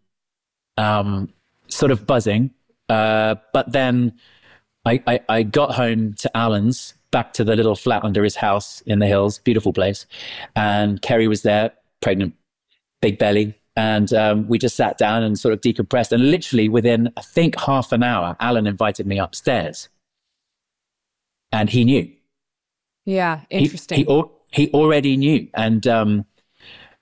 sort of buzzing. But then I got home to Alan's, back to the little flat under his house in the hills, beautiful place. And Kerry was there, pregnant, big belly. And we just sat down and sort of decompressed. And literally within, I think, half an hour, Alan invited me upstairs. And he knew. Yeah, interesting. He already knew.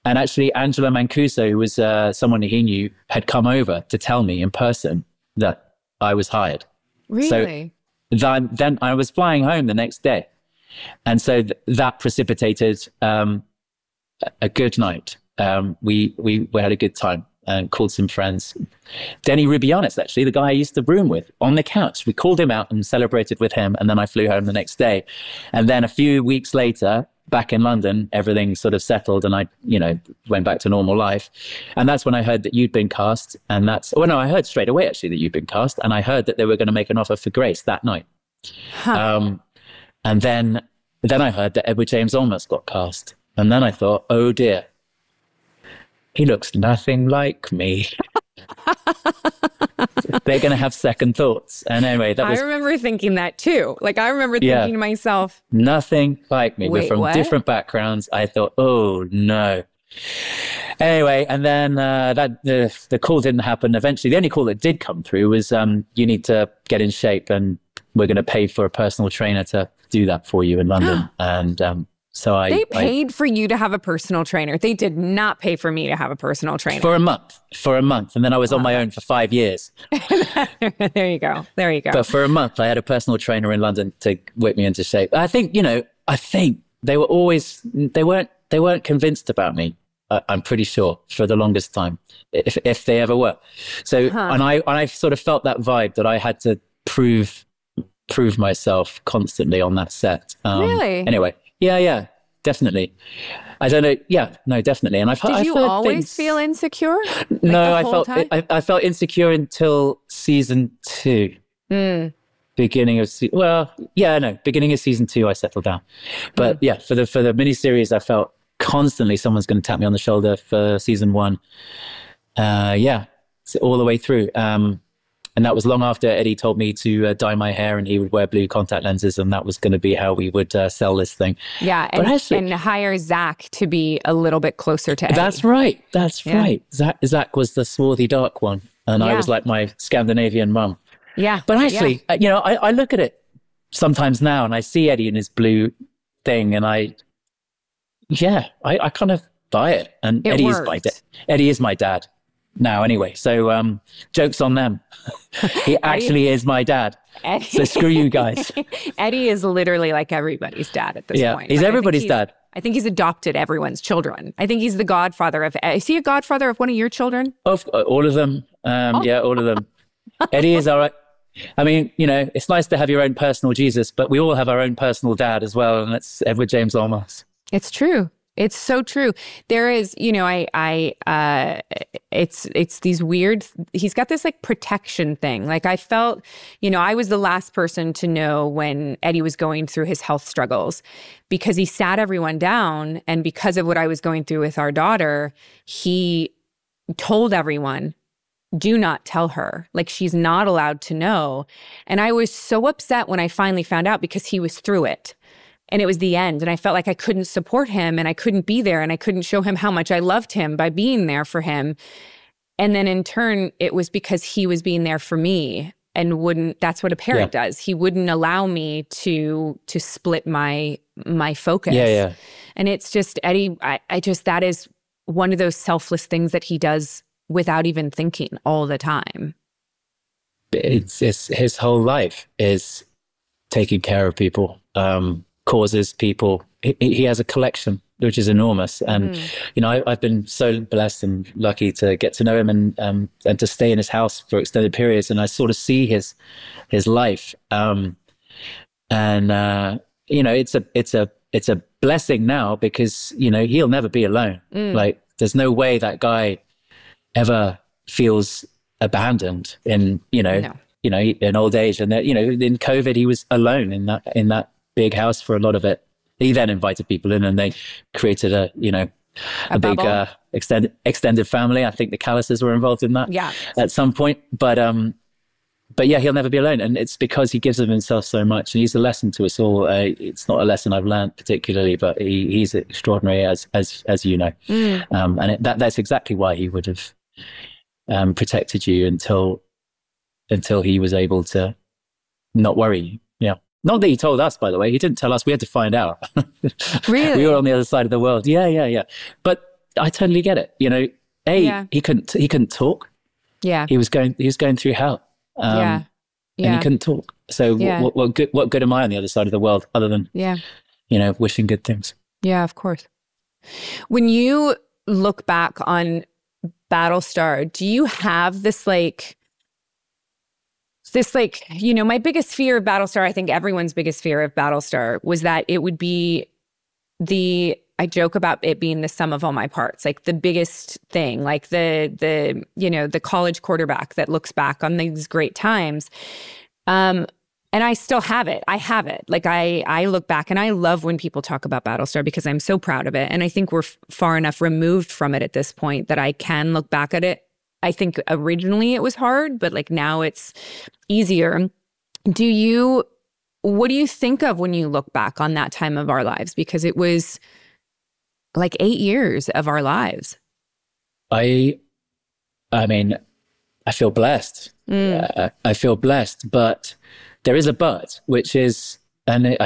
And actually, Angela Mancuso, who was someone he knew, had come over to tell me in person that I was hired. Really? So then I was flying home the next day. And so that precipitated a good night. We had a good time and called some friends. Denny Rubianis, actually, the guy I used to room with, on the couch. We called him out and celebrated with him. And then I flew home the next day. And then a few weeks later, back in London, everything sort of settled and I, went back to normal life. And that's when I heard that you'd been cast. And I heard straight away, actually, that you'd been cast. And I heard that they were going to make an offer for Grace that night. Huh. And then then I heard that Edward James Olmos got cast. And then I thought, oh dear, he looks nothing like me. They're going to have second thoughts. And anyway, I remember thinking that too. Like, I remember thinking to myself, nothing like me. We're from different backgrounds. I thought, oh no. Anyway, and then the call didn't happen. Eventually, the only call that did come through was, you need to get in shape, and we're going to pay for a personal trainer to do that for you in London. And so they paid for you to have a personal trainer. They did not pay for me to have a personal trainer. For a month. And then I was on my own for 5 years. There you go. But for a month, I had a personal trainer in London to whip me into shape. I think they weren't convinced about me. I'm pretty sure, for the longest time, if they ever were. So, and I sort of felt that vibe that I had to prove myself constantly on that set. Really? Anyway. Yeah, definitely. I don't know. Yeah, no, definitely. And Did you always feel insecure? No, I felt insecure until season 2. Beginning of season 2, I settled down. But yeah, for the miniseries, I felt constantly someone's going to tap me on the shoulder for season 1. So all the way through. And that was long after Eddie told me to dye my hair, and he would wear blue contact lenses, and that was going to be how we would sell this thing. Yeah, and hire Zach to be a little bit closer to Eddie. That's right. Right. Zach was the swarthy dark one, and I was like my Scandinavian mum. Yeah. But actually, I look at it sometimes now, and I see Eddie in his blue thing, and I kind of buy it. And Eddie is my dad now anyway. So joke's on them. He actually is my dad. So screw you guys. Eddie is literally like everybody's dad at this point. He's everybody's dad. I think he's adopted everyone's children. I think he's the godfather of... Is he a godfather of one of your children? Of all of them. Yeah, all of them. Eddie is all right. I mean, it's nice to have your own personal Jesus, but we all have our own personal dad as well, and that's Edward James Olmos. It's true. It's so true. There is, it's these weird, he's got this like protection thing. Like I felt, I was the last person to know when Eddie was going through his health struggles because he sat everyone down. And because of what I was going through with our daughter, he told everyone, do not tell her. Like she's not allowed to know. And I was so upset when I finally found out because he was through it. And it was the end. And I felt like I couldn't support him and I couldn't be there and I couldn't show him how much I loved him by being there for him. And then in turn, it was because he was being there for me and that's what a parent does. He wouldn't allow me to split my focus. Yeah. And it's just, Eddie, that is one of those selfless things that he does without even thinking all the time. It's his whole life is taking care of people. Causes people. He has a collection which is enormous, and I've been so blessed and lucky to get to know him and to stay in his house for extended periods, and I sort of see his life, it's a blessing now because he'll never be alone. Like there's no way that guy ever feels abandoned in in old age, and that in COVID he was alone in that big house for a lot of it. He then invited people in and they created a big extended family. I think the Callises were involved in that at some point. But yeah, he'll never be alone. And it's because he gives of himself so much. And he's a lesson to us all. It's not a lesson I've learned particularly, but he's extraordinary as you know. And that's exactly why he would have protected you until he was able to not worry you. Yeah. Not that he told us, by the way. He didn't tell us. We had to find out. Really? We were on the other side of the world. Yeah. But I totally get it. He couldn't talk. Yeah. He was going through hell. And he couldn't talk. So what good am I on the other side of the world other than wishing good things? Yeah, of course. When you look back on Battlestar, do you have this my biggest fear of Battlestar, I think everyone's biggest fear of Battlestar was that it would be I joke about it being the sum of all my parts, like the biggest thing, like the college quarterback that looks back on these great times. And I still have it. I have it. Like I look back and I love when people talk about Battlestar because I'm so proud of it. And I think we're far enough removed from it at this point that I can look back at it. I think originally it was hard, but like now it's easier. What do you think of when you look back on that time of our lives? Because it was like 8 years of our lives. I mean, I feel blessed. I feel blessed, but there is a but, which is, and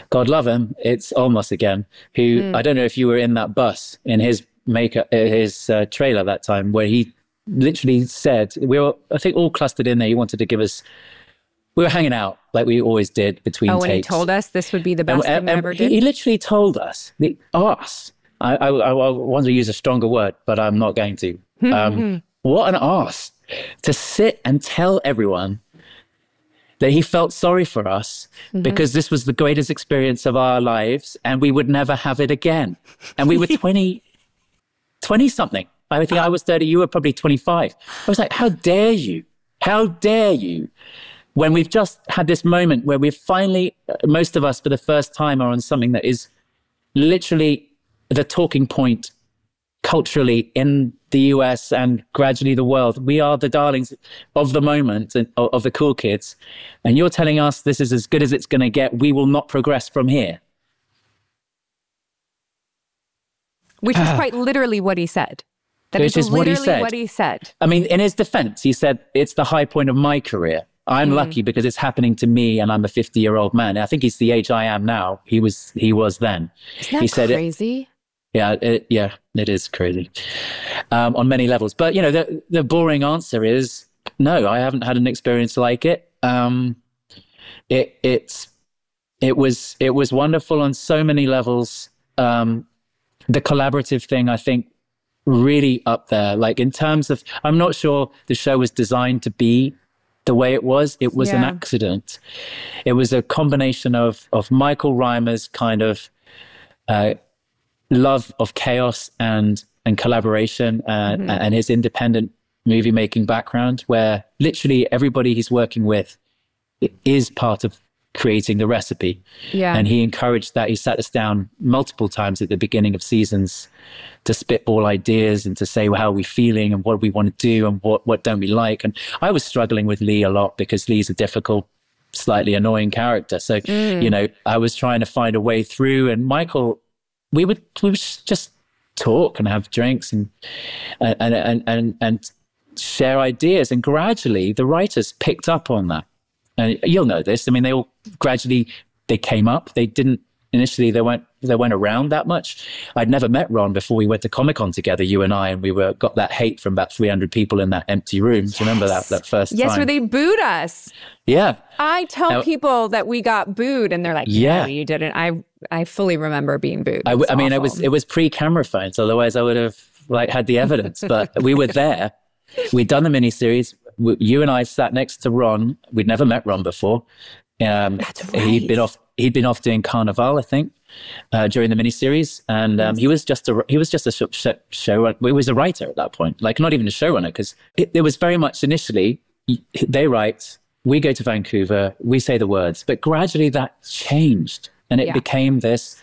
God love him, it's Olmos again, who, I don't know if you were in that bus in his trailer that time, where he literally said, we were, I think, all clustered in there. He wanted to give us, we were hanging out like we always did between takes. When he told us this would be the best thing we ever did? He literally told us, I want to use a stronger word, but I'm not going to. What an arse to sit and tell everyone that he felt sorry for us because this was the greatest experience of our lives and we would never have it again. And we were 20 something. I think I was 30, you were probably 25. I was like, how dare you? How dare you? When we've just had this moment where we've finally, most of us for the first time are on something that is literally the talking point culturally in the US and gradually the world. We are the darlings of the moment and of the cool kids. And you're telling us this is as good as it's going to get. We will not progress from here. Which is quite literally what he said. That is literally what he said. I mean, in his defense, he said, it's the high point of my career. I'm lucky because it's happening to me and I'm a 50-year-old man. And I think he's the age I am now. He was then. Isn't that crazy? It is crazy on many levels. But, you know, the boring answer is no, I haven't had an experience like it. It was wonderful on so many levels. The collaborative thing, I think, really up there. Like in terms of, I'm not sure the show was designed to be the way it was. It was an accident. It was a combination of Michael Reimer's kind of love of chaos and collaboration and his independent movie making background, where literally everybody he's working with is part of creating the recipe. And he encouraged that. He sat us down multiple times at the beginning of seasons to spitball ideas and to say, well, how are we feeling and what we want to do and what don't we like. And I was struggling with Lee a lot because Lee's a difficult, slightly annoying character. So, you know, I was trying to find a way through, and Michael, we would just talk and have drinks and share ideas. And gradually the writers picked up on that. And you'll know this. I mean, they all gradually, they came up. They didn't, initially they weren't around that much. I'd never met Ron before we went to Comic-Con together, you and I, and we got that hate from about 300 people in that empty room. Do you remember that first time? Yes, where they booed us. Yeah. I tell people that we got booed and they're like, no, you didn't. I fully remember being booed. I mean, it was pre-camera phones. Otherwise I would have had the evidence, but we were there. We'd done the miniseries. You and I sat next to Ron. We'd never met Ron before. That's right. He'd been off doing Carnival, I think, during the miniseries, and he was just a showrunner. He was a writer at that point, like not even a showrunner, because it was very much initially they write, we go to Vancouver, we say the words, but gradually that changed, and it became this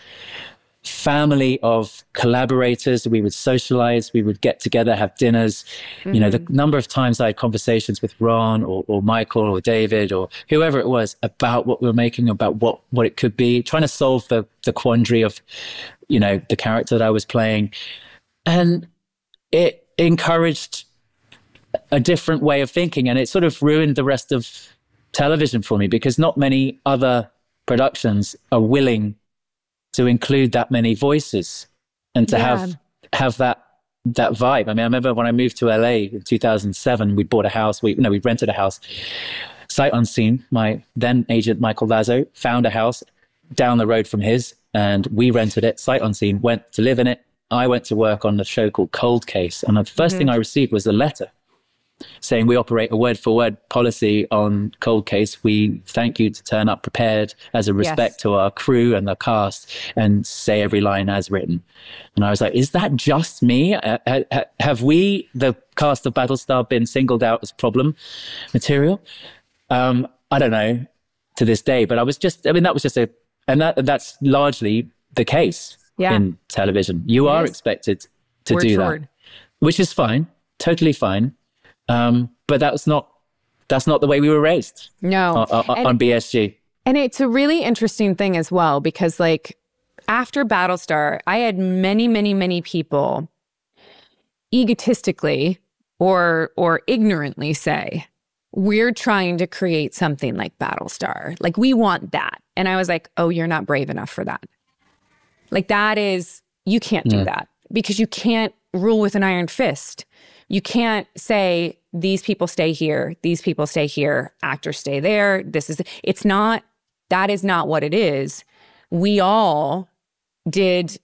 family of collaborators. We would socialize, we would get together, have dinners. You know, the number of times I had conversations with Ron or Michael or David or whoever it was about what we were making, about what it could be, trying to solve the quandary of, you know, the character that I was playing. And it encouraged a different way of thinking, and it sort of ruined the rest of television for me, because not many other productions are willing to include that many voices and to have that vibe. I mean, I remember when I moved to LA in 2007, we bought a house. We rented a house, sight unseen. My then agent, Michael Lazo, found a house down the road from his, and we rented it, sight unseen, went to live in it. I went to work on a show called Cold Case. And the first thing I received was a letter saying, we operate a word-for-word policy on Cold Case. We thank you to turn up prepared as a respect to our crew and the cast and say every line as written. And I was like, is that just me? Have we, the cast of Battlestar, been singled out as problem material? I don't know to this day, but that was just that's largely the case in television. You are expected to do that, which is fine, totally fine. But that's not the way we were raised. No. On BSG. And it's a really interesting thing as well, because like after Battlestar, I had many, many, many people egotistically or ignorantly say, we're trying to create something like Battlestar. Like, we want that. And I was like, oh, you're not brave enough for that. Like, you can't do that, because you can't rule with an iron fist. You can't say, these people stay here, these people stay here, actors stay there. That is not what it is. We all did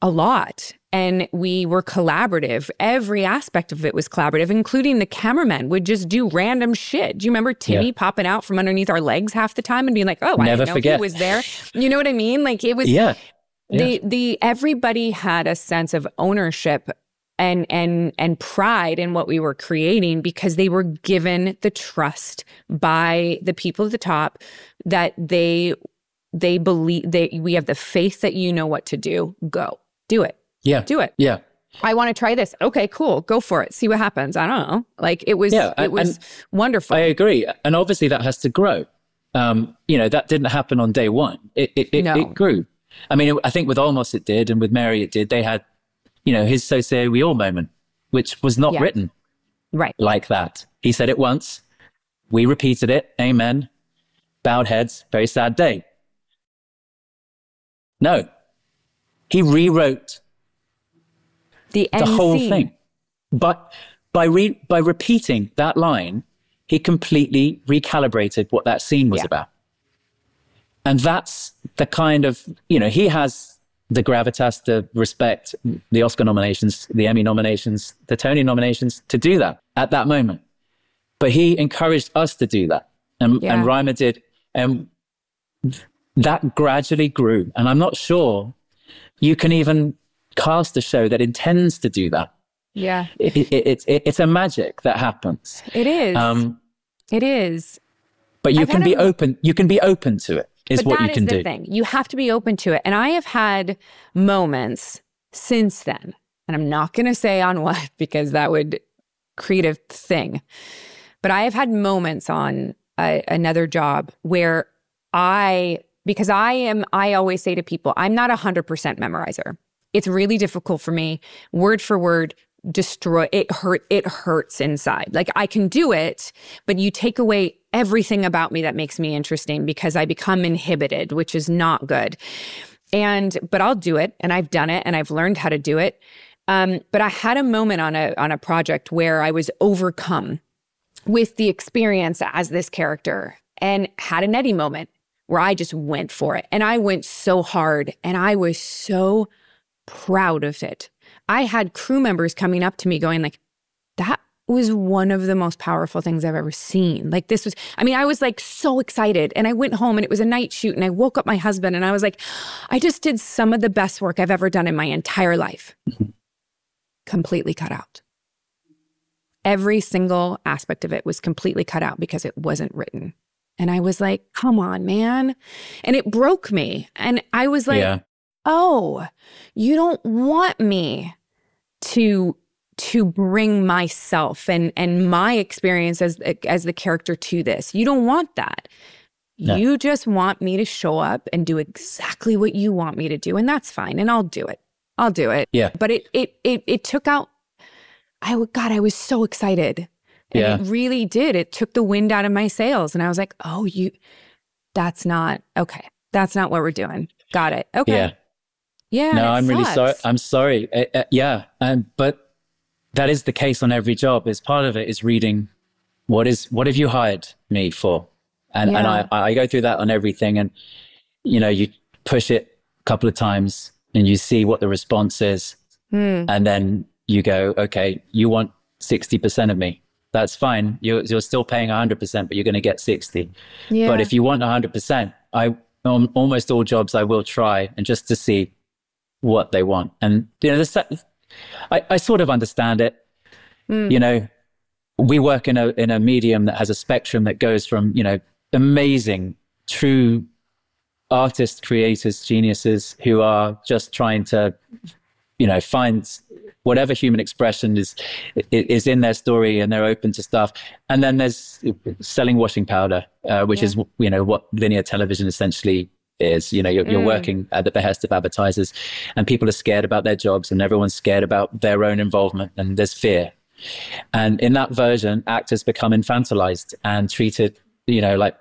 a lot, and we were collaborative. Every aspect of it was collaborative, including the cameramen would just do random shit. Do you remember Timmy popping out from underneath our legs half the time and being like, oh, I didn't know he was there. You know what I mean? Like, it was, everybody had a sense of ownership and pride in what we were creating, because they were given the trust by the people at the top that they believe we have the faith that you know what to do. Go do it. Yeah. Do it. Yeah. I want to try this. Okay, cool. Go for it. See what happens. I don't know. Like, it was wonderful. I agree. And obviously that has to grow. That didn't happen on day one. It grew. I mean, I think with Olmos it did, and with Mary it did. They had, his "So Say We All" moment, which was not written like that. He said it once. We repeated it. Amen. Bowed heads. Very sad day. No. He rewrote the whole thing. But by repeating that line, he completely recalibrated what that scene was about. And that's the kind of, he has the gravitas, the respect, the Oscar nominations, the Emmy nominations, the Tony nominations to do that at that moment. But he encouraged us to do that. And Reimer did. And that gradually grew. And I'm not sure you can even cast a show that intends to do that. Yeah. It's a magic that happens. It is. It is. But you can be open. You can be open to it. Is what you can do. That is the thing. You have to be open to it. And I have had moments since then, and I'm not going to say on what, because that would create a thing. But I have had moments on another job where because I always say to people, I'm not 100% memorizer. It's really difficult for me, word for word, it hurts inside. Like, I can do it, but you take away everything about me that makes me interesting, because I become inhibited, which is not good. But I'll do it, and I've done it, and I've learned how to do it. But I had a moment on a project where I was overcome with the experience as this character, and had an Eddie moment where I just went for it. And I went so hard, and I was so proud of it. I had crew members coming up to me going like, that was one of the most powerful things I've ever seen. Like, I was like so excited. And I went home, and it was a night shoot, and I woke up my husband, and I was like, I just did some of the best work I've ever done in my entire life. Completely cut out. Every single aspect of it was completely cut out because it wasn't written. And I was like, come on, man. And it broke me. And I was like, oh, you don't want me to bring myself and my experience as the character to this. You don't want that. No. You just want me to show up and do exactly what you want me to do. And that's fine. And I'll do it. I'll do it. Yeah. But it took out, I was so excited. And it really did. It took the wind out of my sails. And I was like, oh, that's not, okay. That's not what we're doing. Got it. Okay. Yeah. Yeah. No, I'm really sorry. I'm sorry. But that is the case on every job. Is part of it is reading what have you hired me for? And I go through that on everything. And, you push it a couple of times and you see what the response is. And then you go, okay, you want 60% of me. That's fine. You're still paying 100%, but you're going to get 60. Yeah. But if you want 100%, on almost all jobs, I will try, and just to see what they want. And, I sort of understand it. we work in a medium that has a spectrum that goes from, you know, amazing, true artists, creators, geniuses who are just trying to, you know, find whatever human expression is in their story, and they're open to stuff. And then there's selling washing powder, which is, you know, what linear television essentially is. You know, you're working at the behest of advertisers, and people are scared about their jobs, and everyone's scared about their own involvement, and there's fear. And in that version, actors become infantilized and treated, you know, like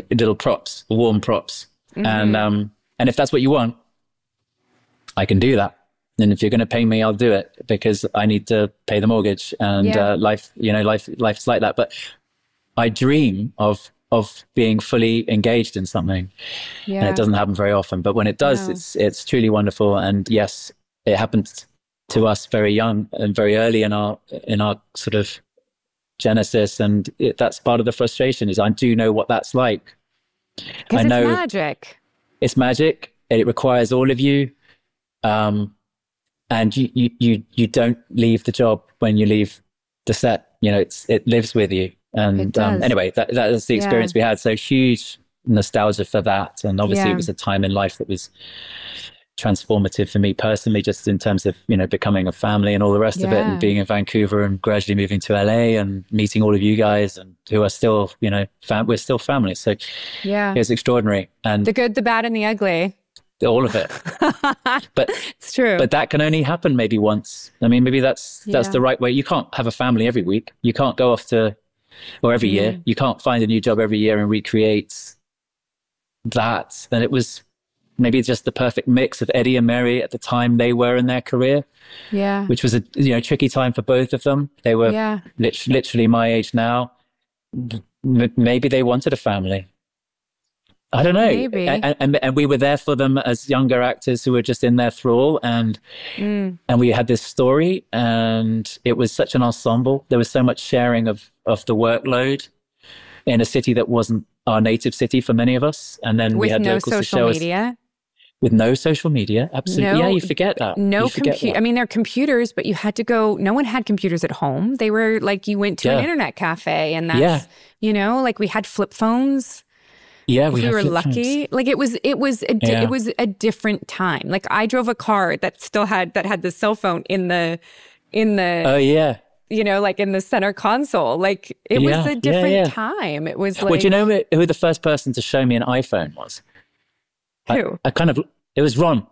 little props, warm props. And if that's what you want, I can do that. And if you're going to pay me, I'll do it, because I need to pay the mortgage, and life, you know, life's like that. But I dream of being fully engaged in something, and it doesn't happen very often. But when it does, it's truly wonderful. And yes, it happens to us very young and very early in our sort of genesis, and that's part of the frustration. Is I do know what that's like. Because it's magic. It's magic. It requires all of you. And you don't leave the job when you leave the set. You know, it lives with you. And anyway, that is the experience we had. So huge nostalgia for that. And obviously it was a time in life that was transformative for me personally, just in terms of, you know, becoming a family and all the rest of it, and being in Vancouver and gradually moving to LA and meeting all of you guys, and who are still, you know, we're still family. So it was extraordinary. And the good, the bad, and the ugly. All of it. But it's true. But that can only happen maybe once. I mean, maybe that's the right way. You can't have a family every week. You can't go off to, or every year. You can't find a new job every year and recreate that. And it was maybe just the perfect mix of Eddie and Mary at the time they were in their career. Yeah. Which was a, you know, tricky time for both of them. They were literally my age now. Maybe they wanted a family. I don't know. Maybe. And we were there for them as younger actors who were just in their thrall, and we had this story, and it was such an ensemble. There was so much sharing of the workload in a city that wasn't our native city for many of us. And then we had no locals social to show media. Us with no social media. Absolutely. Yeah, you forget that. No computer. I mean, there are computers, but you had to go, no one had computers at home. They were like, you went to an internet cafe, and that's, you know, like we had flip phones. Yeah, we were lucky. Phones. Like it was a different time. Like I drove a car that still had the cell phone in the you know, like in the center console. Like it was a different time. It was like, well, do you know who the first person to show me an iPhone was? Who? It was Ron.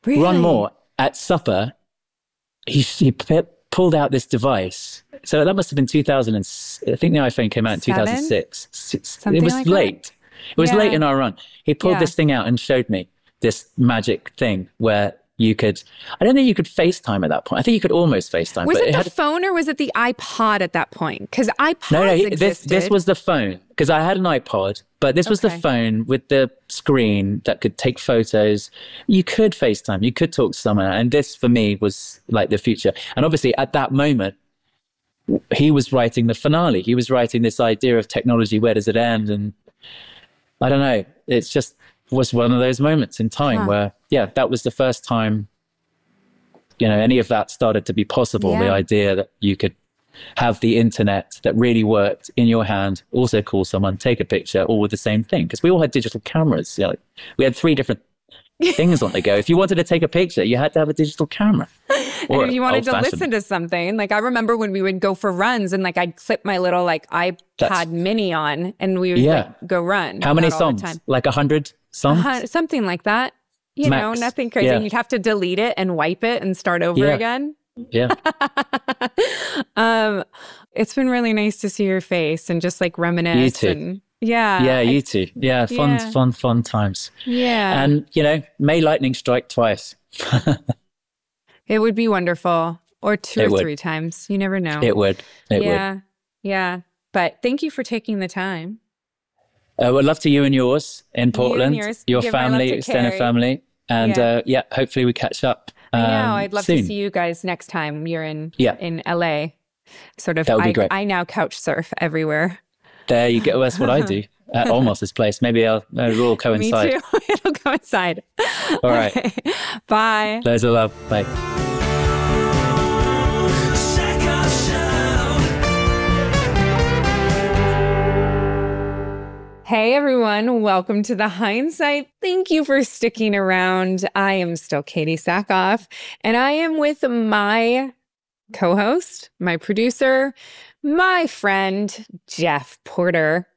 Really? Ron Moore at supper. He pulled out this device. So that must have been 2000. I think the iPhone came out in 2006. It was late. It was late in our run. He pulled this thing out and showed me this magic thing where you could, I don't think you could FaceTime at that point. I think you could almost FaceTime. Was it the phone or was it the iPod at that point? Because iPods existed. This was the phone. Because I had an iPod, but this was the phone with the screen that could take photos. You could FaceTime. You could talk to someone. And this, for me, was like the future. And obviously, at that moment, he was writing the finale. He was writing this idea of technology. Where does it end? And I don't know. It's just was one of those moments in time where, that was the first time, you know, any of that started to be possible. The idea that you could have the internet that really worked in your hand, also call someone, take a picture, all with the same thing. Because we all had digital cameras. You know, we had 3 different things on the go. If you wanted to take a picture, you had to have a digital camera. And if you wanted to listen to something, like I remember when we would go for runs and like I'd clip my little like iPod mini on and we would like, go run. How many songs? Like 100 songs? Something like that. You know, nothing crazy. And you'd have to delete it and wipe it and start over again. Yeah. It's been really nice to see your face and just like reminisce. You too. And, you too. Yeah, fun times. Yeah. And, you know, may lightning strike twice. It would be wonderful. Or 2 or 3 times. You never know. It would. It would. Yeah. But thank you for taking the time. We'd love to you and yours in Portland. Your family, extended family. And hopefully we catch up. I know. I'd love to see you guys next time you're in LA. Sort of. That would be great. I now couch surf everywhere. There you go. That's what I do at Olmos's place. Maybe we'll all coincide. Me too. It'll coincide. All right. Okay. Bye. Loads of love. Bye. Sackhoff. Hey everyone, welcome to the Hindsight. Thank you for sticking around. I am still Katee Sackhoff, and I am with my co-host, my producer, my friend, Jeph Porter.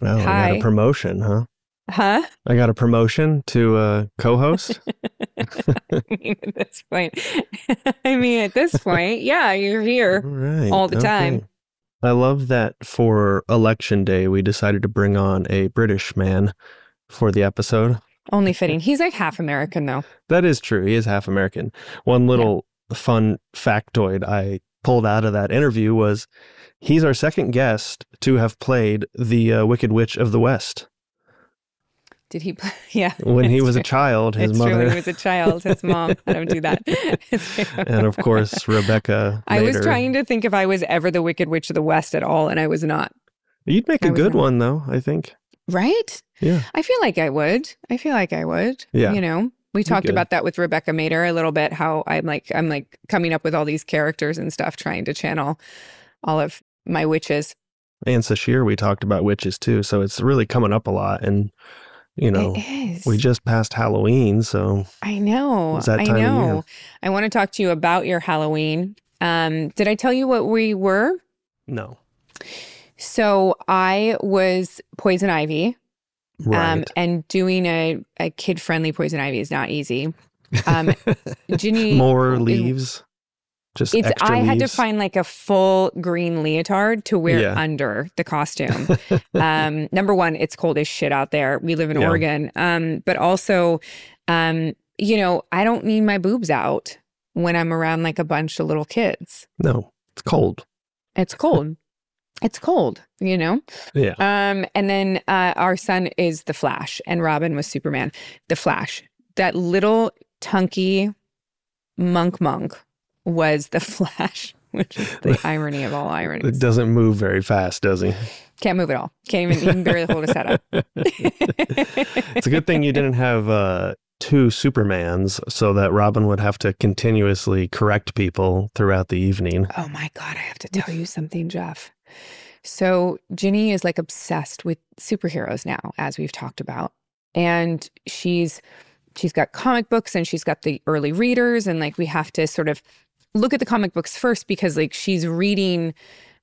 Oh, Hi. I got a promotion, huh? Huh? I got a promotion to co-host? I mean, at this point, yeah, you're here all the time. I love that for Election Day, we decided to bring on a British man for the episode. Only fitting. He's like half American, though. That is true. He is half American. One little fun factoid I pulled out of that interview was he's our second guest to have played the Wicked Witch of the West. Did he play? Yeah. When he was a child, his mother. When he was a child, his mom. I don't do that. And of course, Rebecca. I was trying to think if I was ever the Wicked Witch of the West at all, and I was not. You'd make a good one, though, I think. Right? Yeah. I feel like I would. Yeah. You know, we talked about that with Rebecca Mader a little bit, how I'm like coming up with all these characters and stuff, trying to channel all of my witches. And Sashir, we talked about witches, too. So it's really coming up a lot. And you know, we just passed Halloween, so I know. It's that time of year. I want to talk to you about your Halloween. Did I tell you what we were? No. So I was Poison Ivy. Right. And doing a kid-friendly Poison Ivy is not easy. Ginny more leaves. Just extra I leaves. had to find like a full green leotard to wear under the costume. Number one, it's cold as shit out there. We live in Oregon. But also, you know, I don't need my boobs out when I'm around like a bunch of little kids. No, it's cold. It's cold. It's cold, you know? Yeah. And then our son is the Flash and Robin was Superman. The Flash. That little tunky monk was the Flash, which is the irony of all ironies. It doesn't move very fast, does he? Can't move at all. Can't even, you can barely hold a setup. It's a good thing you didn't have two Supermans so that Robin would have to continuously correct people throughout the evening. Oh my God, I have to tell you something, Jeph. So Ginny is like obsessed with superheroes now, as we've talked about. And she's got comic books and she's got the early readers, and like we have to sort of look at the comic books first because like she's reading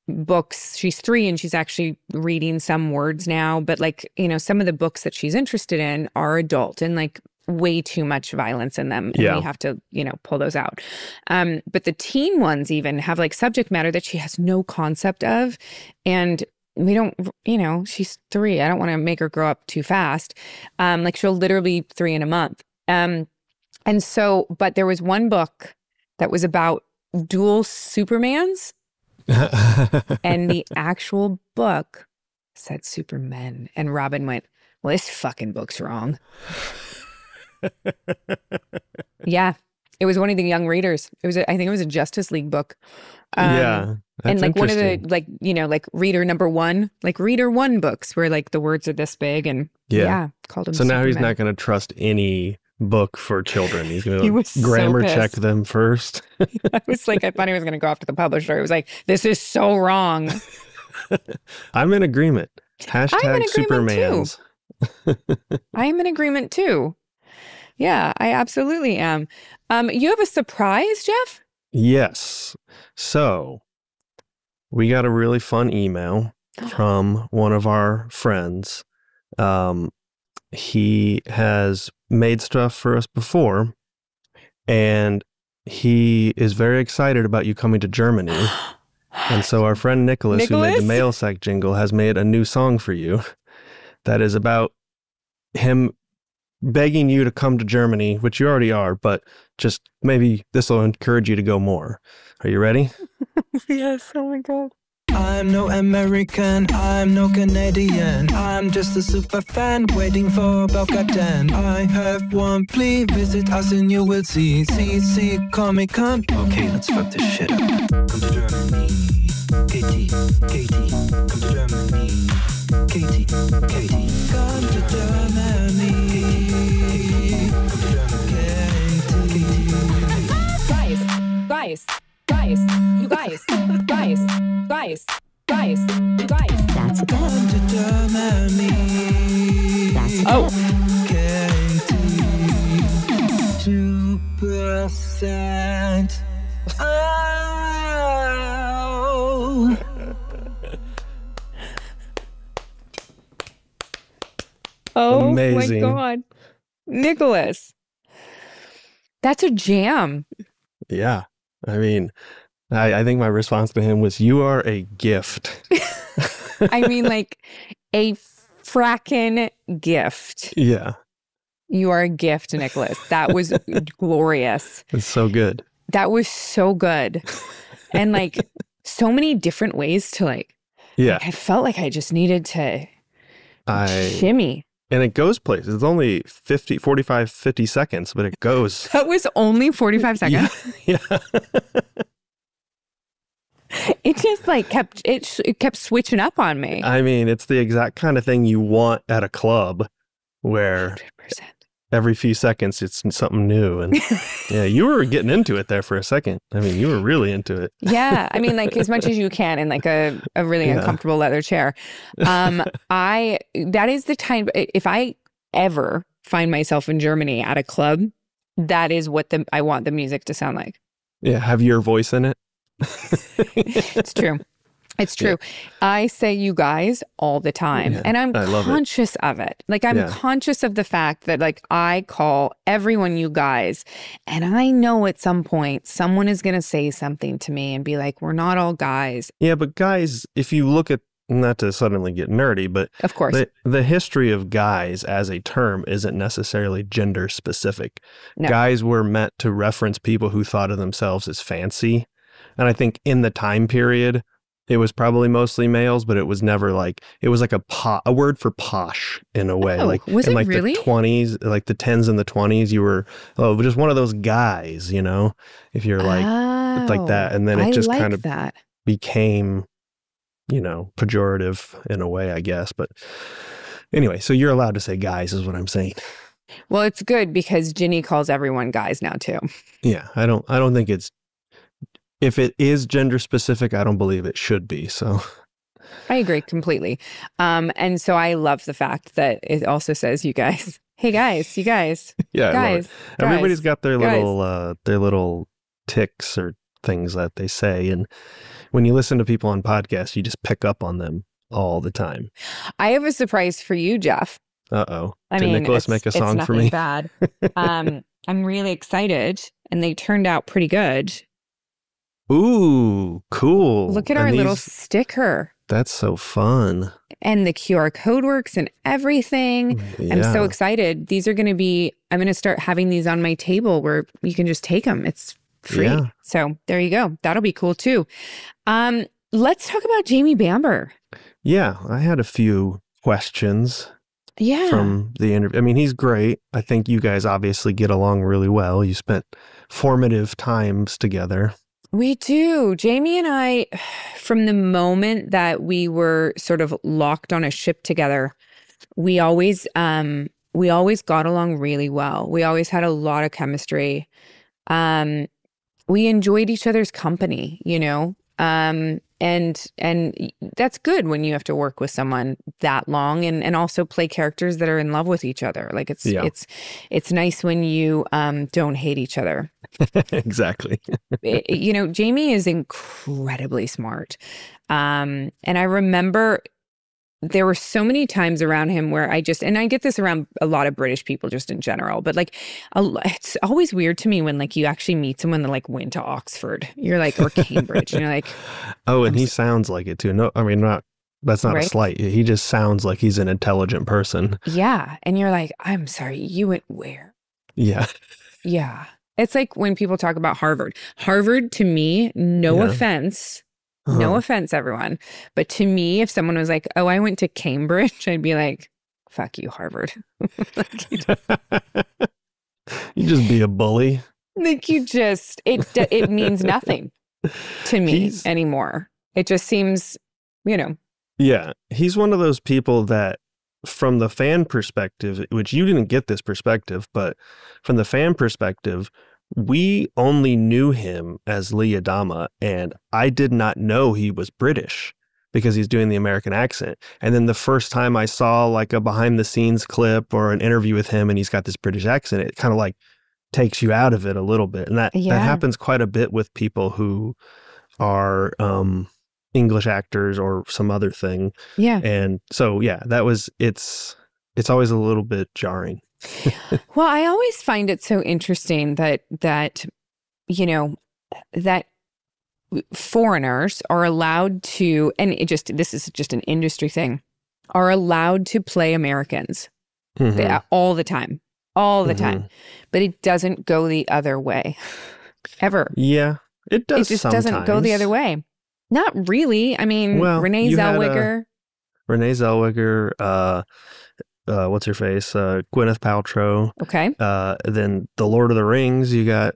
books. She's 3 and she's actually reading some words now, but like, you know, some of the books that she's interested in are adult and like way too much violence in them. And we have to, you know, pull those out. But the teen ones even have like subject matter that she has no concept of. And we don't, you know, she's 3. I don't want to make her grow up too fast. Like she'll literally be 3 in a month. And so, but there was one book that was about dual Supermans. And the actual book said Supermen. And Robin went, well, this fucking book's wrong. Yeah. It was one of the young readers. It was, I think it was a Justice League book. That's and like one of the, like, you know, like reader number 1, like reader 1 books where like the words are this big and called him So Superman. now he's not going to trust any book for children. He's going to grammar check them first. I was like, I thought he was going to go after the publisher. It was like, this is so wrong. I'm in agreement. Hashtag I'm in agreement Supermans. I'm in agreement too. Yeah, I absolutely am. You have a surprise, Jeph? Yes. So we got a really fun email from one of our friends. He has made stuff for us before, and he is very excited about you coming to Germany. And so our friend Nicolas, who made the Mail Sack jingle, has made a new song for you that is about him begging you to come to Germany, which you already are, but just maybe this will encourage you to go more. Are you ready? Yes. Oh my God. I'm no American, I'm no Canadian, I'm just a super fan waiting for bo-katan. I have one plea, visit us and you will see Comic Con. Okay, let's fuck this shit up. Come to Germany, Katee, come to Germany, Katee, come to Germany, come to Germany, Guys, you guys. Guys, you guys. That's a Grin. That's a Oh. Katee, 2%. Oh. Oh Amazing. my God. Nicolas. That's a jam. Yeah. I mean, I think my response to him was, you are a gift. I mean, like a frackin' gift. Yeah. You are a gift, Nicolas. That was glorious. It's so good. That was so good. And like so many different ways to like, Yeah. I felt like I just needed to shimmy. And it goes places. It's only 45, 50 seconds, but it goes. That was only 45 seconds. Yeah. It just like it kept switching up on me. I mean, it's the exact kind of thing you want at a club where 100%. every few seconds it's something new. And yeah, you were getting into it there for a second. I mean, you were really into it. Yeah. I mean, like as much as you can in like a really uncomfortable leather chair. That is the time, if I ever find myself in Germany at a club, that is what I want the music to sound like. Yeah. Have your voice in it. It's true. It's true. Yeah. I say you guys all the time, and I'm conscious of it. Like I'm conscious of the fact that like I call everyone you guys, and I know at some point someone is going to say something to me and be like, we're not all guys. Yeah, but guys, if you look at, not to suddenly get nerdy, but of course, the history of guys as a term isn't necessarily gender specific. No. Guys were meant to reference people who thought of themselves as fancy. And I think in the time period, it was probably mostly males, but it was never like, it was like a word for posh in a way. Like was in it like really? The 20s, like the 10s and the 20s, you were just one of those guys, you know, if you're like that. And then it just kind of became, you know, pejorative in a way, I guess. But anyway, so you're allowed to say guys is what I'm saying. Well, it's good because Ginny calls everyone guys now too. Yeah, I don't think it's, if it is gender specific, I don't believe it should be. So I agree completely. And so I love the fact that it also says you guys. Hey guys, you guys. Yeah, guys. Everybody's got their little tics or things that they say, and when you listen to people on podcasts, you just pick up on them all the time. I have a surprise for you, Jeph. Uh-oh. Did Nicolas make a song for me? It's nothing bad. I'm really excited, and they turned out pretty good. Ooh, cool. Look at our little sticker. That's so fun. And the QR code works and everything. Yeah. I'm so excited. These are going to be, I'm going to start having these on my table where you can just take them. It's free. Yeah. So there you go. That'll be cool too. Let's talk about Jamie Bamber. Yeah, I had a few questions. Yeah. From the interview. I mean, he's great. I think you guys obviously get along really well. You spent formative times together. We do. Jamie and I, from the moment that we were sort of locked on a ship together, we always got along really well. We always had a lot of chemistry. We enjoyed each other's company, you know, and that's good when you have to work with someone that long and also play characters that are in love with each other. Like it's nice when you don't hate each other. Exactly. You know, Jamie is incredibly smart. And I remember there were so many times around him where I get this around a lot of British people just in general, but like it's always weird to me when like you actually meet someone that like went to Oxford, you're like, or Cambridge, and you're like, oh, and he sounds like it too. No, I mean, that's not a slight. He just sounds like he's an intelligent person. Yeah. And you're like, I'm sorry, you went where? Yeah. Yeah. It's like when people talk about Harvard. Harvard, to me, no offense, everyone. But to me, if someone was like, oh, I went to Cambridge, I'd be like, fuck you, Harvard. You just be a bully. Like it means nothing to me anymore. It just seems, you know. Yeah. He's one of those people that from the fan perspective, which you didn't get this perspective, but from the fan perspective, we only knew him as Lee Adama, and I did not know he was British because he's doing the American accent. And then the first time I saw like a behind the scenes clip or an interview with him and he's got this British accent, it kind of like takes you out of it a little bit. And that happens quite a bit with people who are English actors or some other thing. Yeah. And so, yeah, it's always a little bit jarring. Well, I always find it so interesting that you know, that foreigners are allowed to, and this is just an industry thing, are allowed to play Americans all the time, but it doesn't go the other way ever. Yeah, it does. It just sometimes. Doesn't go the other way. Not really. I mean, Renee Zellweger, what's her face? Gwyneth Paltrow. Okay. Then The Lord of the Rings, you got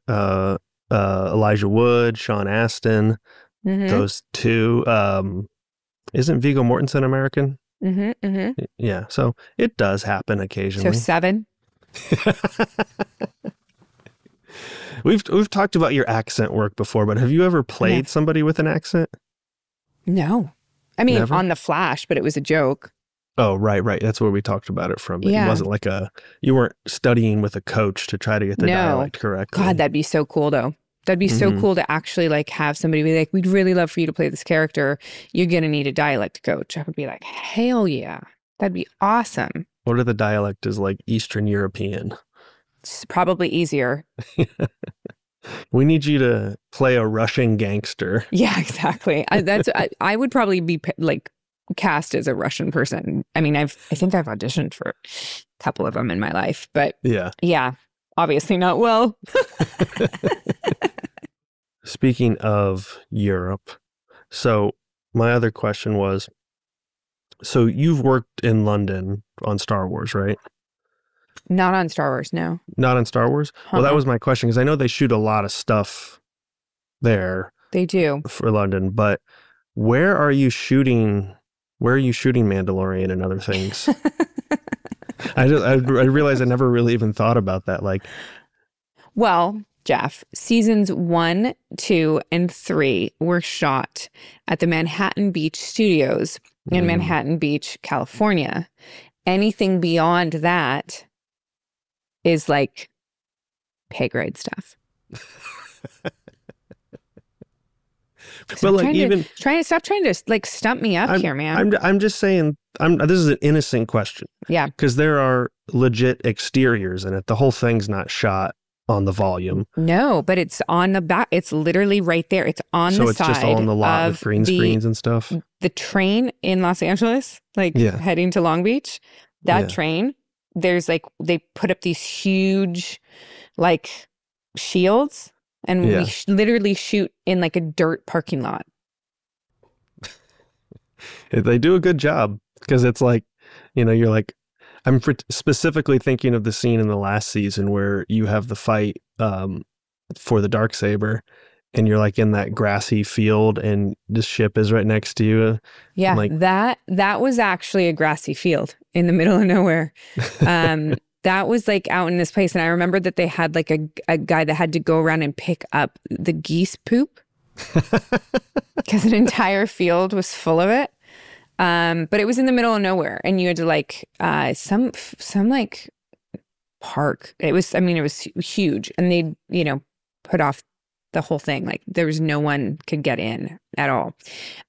Elijah Wood, Sean Astin, those two. Isn't Viggo Mortensen American? Yeah, so it does happen occasionally. So 7? We've talked about your accent work before, but have you ever played somebody with an accent? No. I mean, Never? On The Flash, but it was a joke. Oh, right. That's where we talked about it from. It wasn't like you weren't studying with a coach to try to get the dialect correctly. God, that'd be so cool though. That'd be so cool to actually like have somebody be like, we'd really love for you to play this character. You're going to need a dialect coach. I would be like, hell yeah. That'd be awesome. What if the dialect is like Eastern European? It's probably easier. We need you to play a Russian gangster. Yeah, exactly. I would probably be like cast as a Russian person. I mean, I think I've auditioned for a couple of them in my life, but yeah, obviously not well. Speaking of Europe, so my other question was, so you've worked in London on Star Wars, right? Not on Star Wars, no. Not on Star Wars? Well, that was my question, because I know they shoot a lot of stuff there. They do. For London, but where are you shooting Mandalorian and other things? I realized I never really even thought about that. Like, well, Jeph, seasons 1, 2, and 3 were shot at the Manhattan Beach Studios in Manhattan Beach, California. Anything beyond that is like pay grade stuff. But like stop trying to like stump me up here, man. I'm just saying. This is an innocent question. Yeah, because there are legit exteriors in it. The whole thing's not shot on the volume. No, but it's on the back. It's literally right there. It's on the side. So it's just all on the lot with green screens and stuff. The train in Los Angeles, heading to Long Beach, that train. There's like they put up these huge, like shields. And we literally shoot in like a dirt parking lot. They do a good job because it's like, you're like, I'm specifically thinking of the scene in the last season where you have the fight for the Darksaber and you're like in that grassy field and the ship is right next to you. Yeah, like, that was actually a grassy field in the middle of nowhere. That was like out in this place. And I remember that they had like a guy that had to go around and pick up the geese poop because an entire field was full of it. But it was in the middle of nowhere and you had to like some like park. It was huge and they, put off the whole thing. Like there was no one could get in at all.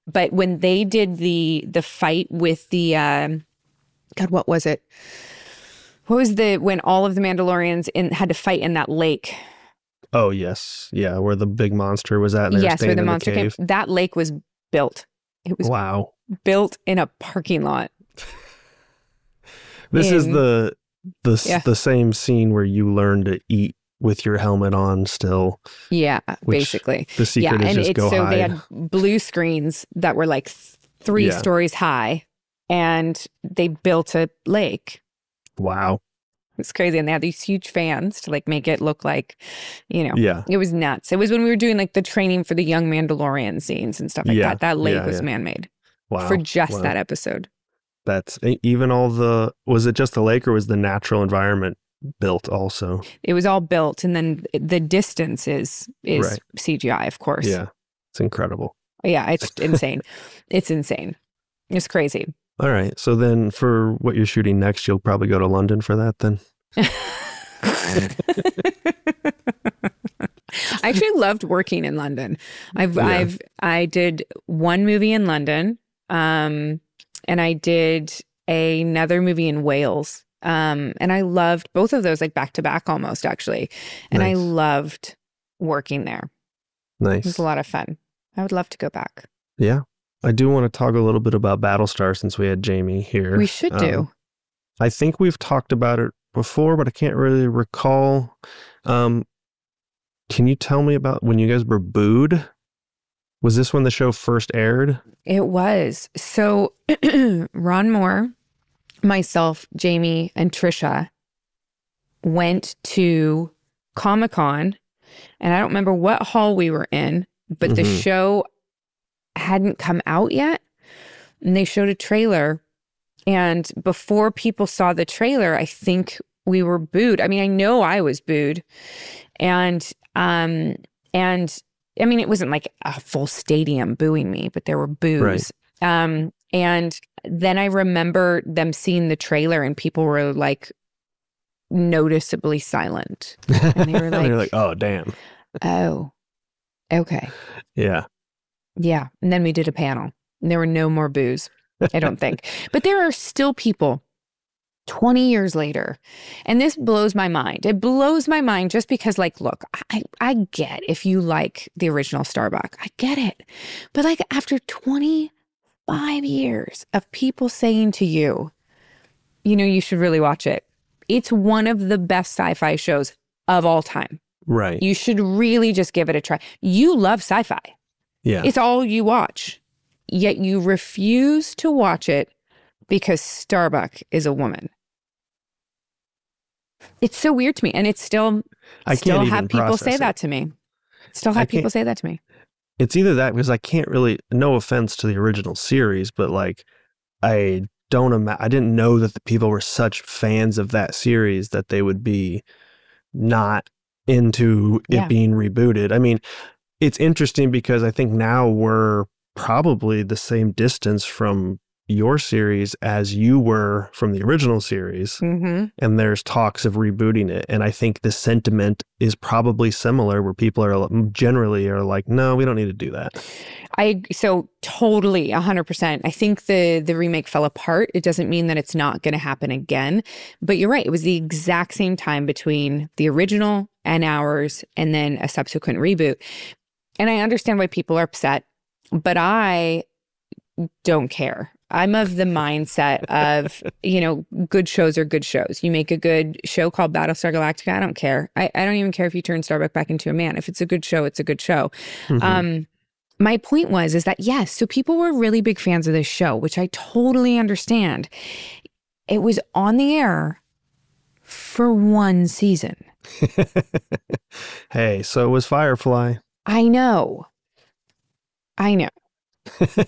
But when they did the fight with the, God, what was it? What was when all of the Mandalorians had to fight in that lake? Oh, yes. Yeah, where the big monster was at. And where the monster came. That lake was built. It was built in a parking lot. This is the same scene where you learn to eat with your helmet on still. Yeah, basically. The secret is just go hide. So they had blue screens that were like 3 stories high, and they built a lake. Wow. It's crazy. And they had these huge fans to like make it look like, it was nuts. It was when we were doing like the training for the young Mandalorian scenes and stuff like that. That lake was man-made for just that episode. That's even was it just the lake or was the natural environment built also? It was all built. And then the distance is CGI, of course. Yeah. It's incredible. Yeah. It's insane. It's insane. It's crazy. All right. So then for what you're shooting next, you'll probably go to London for that then? I actually loved working in London. I did one movie in London, and I did another movie in Wales. And I loved both of those, like back to back almost, actually. And I loved working there. Nice. It was a lot of fun. I would love to go back. Yeah. I do want to talk a little bit about Battlestar since we had Jamie here. We should do. I think we've talked about it before, but I can't really recall. Can you tell me about when you guys were booed? Was this when the show first aired? It was. So Ron Moore, myself, Jamie, and Trisha went to Comic-Con, and I don't remember what hall we were in, but the show hadn't come out yet, and they showed a trailer, and before people saw the trailer, I think we were booed. I mean, I know I was booed, and I mean, it wasn't like a full stadium booing me, but there were boos. Right. And then I remember them seeing the trailer, and people were like noticeably silent, and they were like, they're like, "Oh, damn." Oh, okay. Yeah. Yeah. And then we did a panel, and there were no more boos, I don't think. But there are still people 20 years later, and this blows my mind. It blows my mind just because, like, look, I get if you like the original Starbuck. I get it. But like after 25 years of people saying to you, you know, you should really watch it. It's one of the best sci-fi shows of all time. Right. You should really just give it a try. You love sci-fi. Yeah. It's all you watch. Yet you refuse to watch it because Starbuck is a woman. It's so weird to me. And it's still have people say that to me. Still have people say that to me. It's either that, because I can't really, no offense to the original series, but like, I didn't know that the people were such fans of that series that they would be not into it being rebooted. I mean, it's interesting because I think now we're probably the same distance from your series as you were from the original series. And there's talks of rebooting it. And I think the sentiment is probably similar, where people are generally like, no, we don't need to do that. So totally 100%. I think the remake fell apart. It doesn't mean that it's not going to happen again. But you're right. It was the exact same time between the original and ours, and then a subsequent reboot. And I understand why people are upset, but I don't care. I'm of the mindset of, you know, good shows are good shows. You make a good show called Battlestar Galactica, I don't care. I don't even care if you turn Starbuck back into a man. If it's a good show, it's a good show. My point is that, yes, so people were really big fans of this show, which I totally understand. It was on the air for one season. Hey, so was Firefly. I know.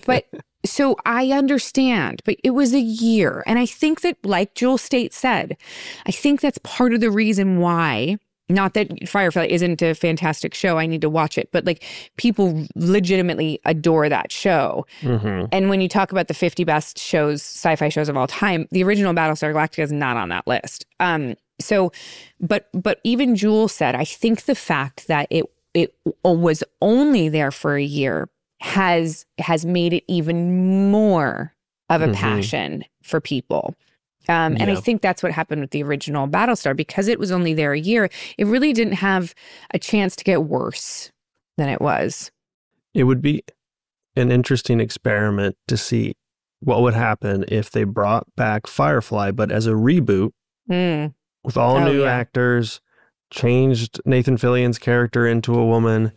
But so I understand, but it was a year. And I think that, like Jewel Staite said, I think that's part of the reason why, not that Firefly isn't a fantastic show, I need to watch it, but like people legitimately adore that show. And when you talk about the 50 best shows, sci-fi shows of all time, the original Battlestar Galactica is not on that list. But even Jewel said, I think the fact that it was only there for a year has made it even more of a passion for people. And I think that's what happened with the original Battlestar. Because it was only there a year, it really didn't have a chance to get worse than it was. It would be an interesting experiment to see what would happen if they brought back Firefly, but as a reboot with all new actors, changed Nathan Fillion's character into a woman,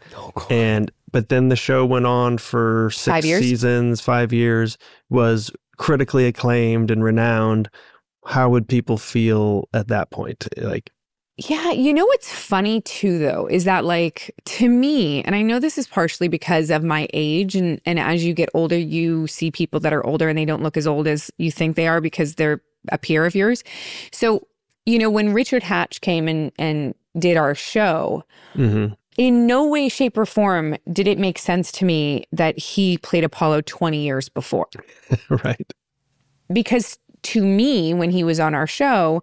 but then the show went on for 6 seasons, 5 years, was critically acclaimed and renowned. How would people feel at that point? Like, yeah, you know what's funny too, though, is that, like, to me, and I know this is partially because of my age, and as you get older, you see people that are older and they don't look as old as you think they are because they're a peer of yours. So, you know, when Richard Hatch came and did our show, in no way, shape, or form did it make sense to me that he played Apollo 20 years before. Right. Because to me, when he was on our show,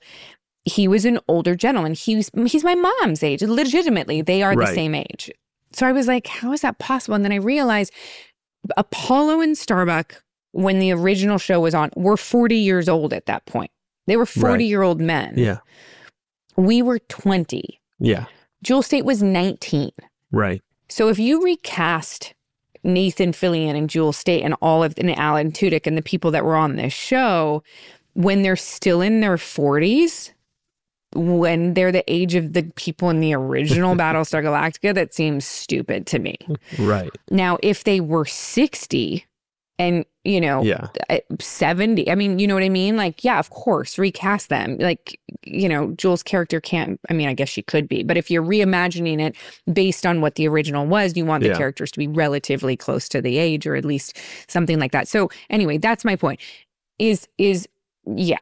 he was an older gentleman. He's my mom's age. Legitimately, they are the same age. So I was like, how is that possible? And then I realized Apollo and Starbuck, when the original show was on, were 40 years old at that point. They were 40-year-old men. Yeah. We were 20. Yeah. Jewel Staite was 19. Right. So if you recast Nathan Fillion and Jewel Staite and and Alan Tudyk and the people that were on this show, when they're still in their 40s, when they're the age of the people in the original Battlestar Galactica, that seems stupid to me. Right. Now, if they were 60 and, 70, I mean, you know what I mean? Like, yeah, of course, recast them. Like, Jewel's character can't, I mean, I guess she could be, but if you're reimagining it based on what the original was, you want the characters to be relatively close to the age, or at least something like that. So anyway, that's my point yeah.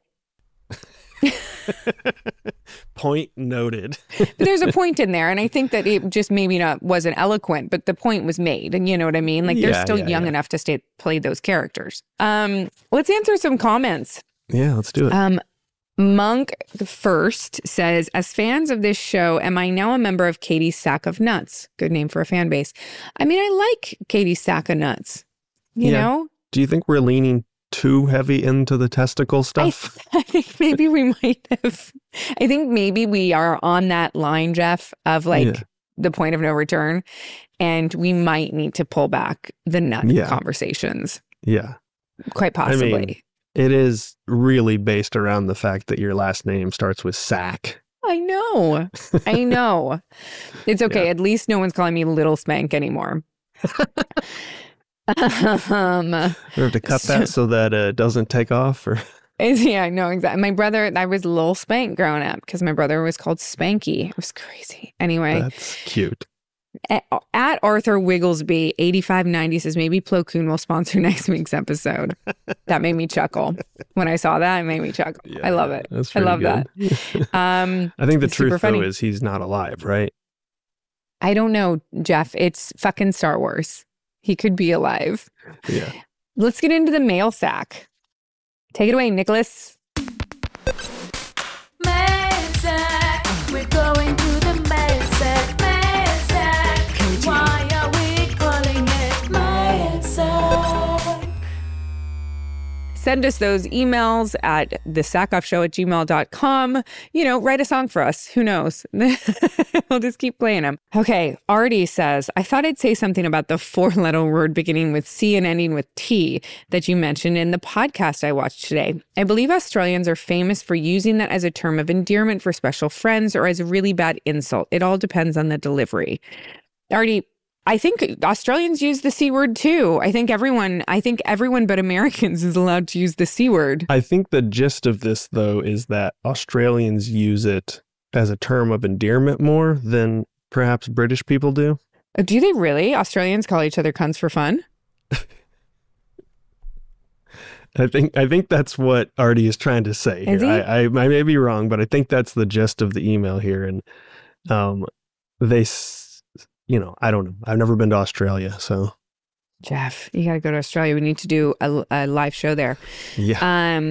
Point noted. But there's a point in there, and I think that it just maybe wasn't eloquent, but the point was made, and you know what I mean? Like, they're still young enough to play those characters. Let's answer some comments. Yeah, let's do it. Monk First says, as fans of this show, am I now a member of Katee's Sack of Nuts? Good name for a fan base. I mean, I like Katie's Sack of Nuts, you know? Do you think we're leaning too heavy into the testicle stuff? I think maybe we might have. I think maybe we are on that line, Jeph, of the point of no return, and we might need to pull back the nut conversations. Yeah. Quite possibly. I mean, it is really based around the fact that your last name starts with Sack. I know. It's okay. At least no one's calling me Little Spank anymore. We have to cut that so that it doesn't take off, or yeah, no, exactly. My brother, I was Lil Spank growing up because my brother was called Spanky. It was crazy. Anyway, that's cute. At Arthur Wigglesby 8590 says, maybe Plo Koon will sponsor next week's episode. That made me chuckle. When I saw that, it made me chuckle. Yeah, I love it. I love good. That. I think the truth though is he's not alive, right? I don't know, Jeph. It's fucking Star Wars. He could be alive. Yeah. Let's get into the mail sack. Take it away, Nicolas. Mail sack. We're going to the mail sack. Mail sack. Why are we calling it mail sack? Send us those emails at thesackoffshow@gmail.com. Write a song for us. Who knows? We'll just keep playing them. Okay. Artie says, I thought I'd say something about the 4-letter word beginning with C and ending with T that you mentioned in the podcast I watched today. I believe Australians are famous for using that as a term of endearment for special friends or as a really bad insult. It all depends on the delivery. Artie, I think Australians use the C word too. I think everyone but Americans is allowed to use the C word. I think the gist of this, though, is that Australians use it as a term of endearment more than perhaps British people do. Do they really? Australians call each other cunts for fun? I think that's what Artie is trying to say here. I may be wrong, but I think that's the gist of the email here. And I don't know. I've never been to Australia, so. Jeph, you got to go to Australia. We need to do a live show there. Yeah.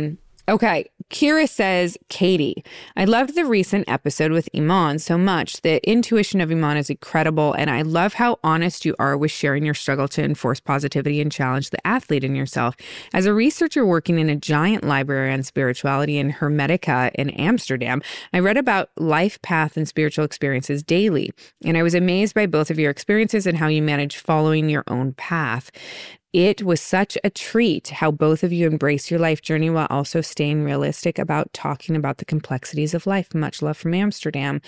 Okay. Kira says, Katee, I loved the recent episode with Iman so much. The intuition of Iman is incredible, and I love how honest you are with sharing your struggle to enforce positivity and challenge the athlete in yourself. As a researcher working in a giant library on spirituality in Hermetica in Amsterdam, I read about life path and spiritual experiences daily, and I was amazed by both of your experiences and how you manage following your own path. It was such a treat how both of you embrace your life journey while also staying realistic about talking about the complexities of life. Much love from Amsterdam.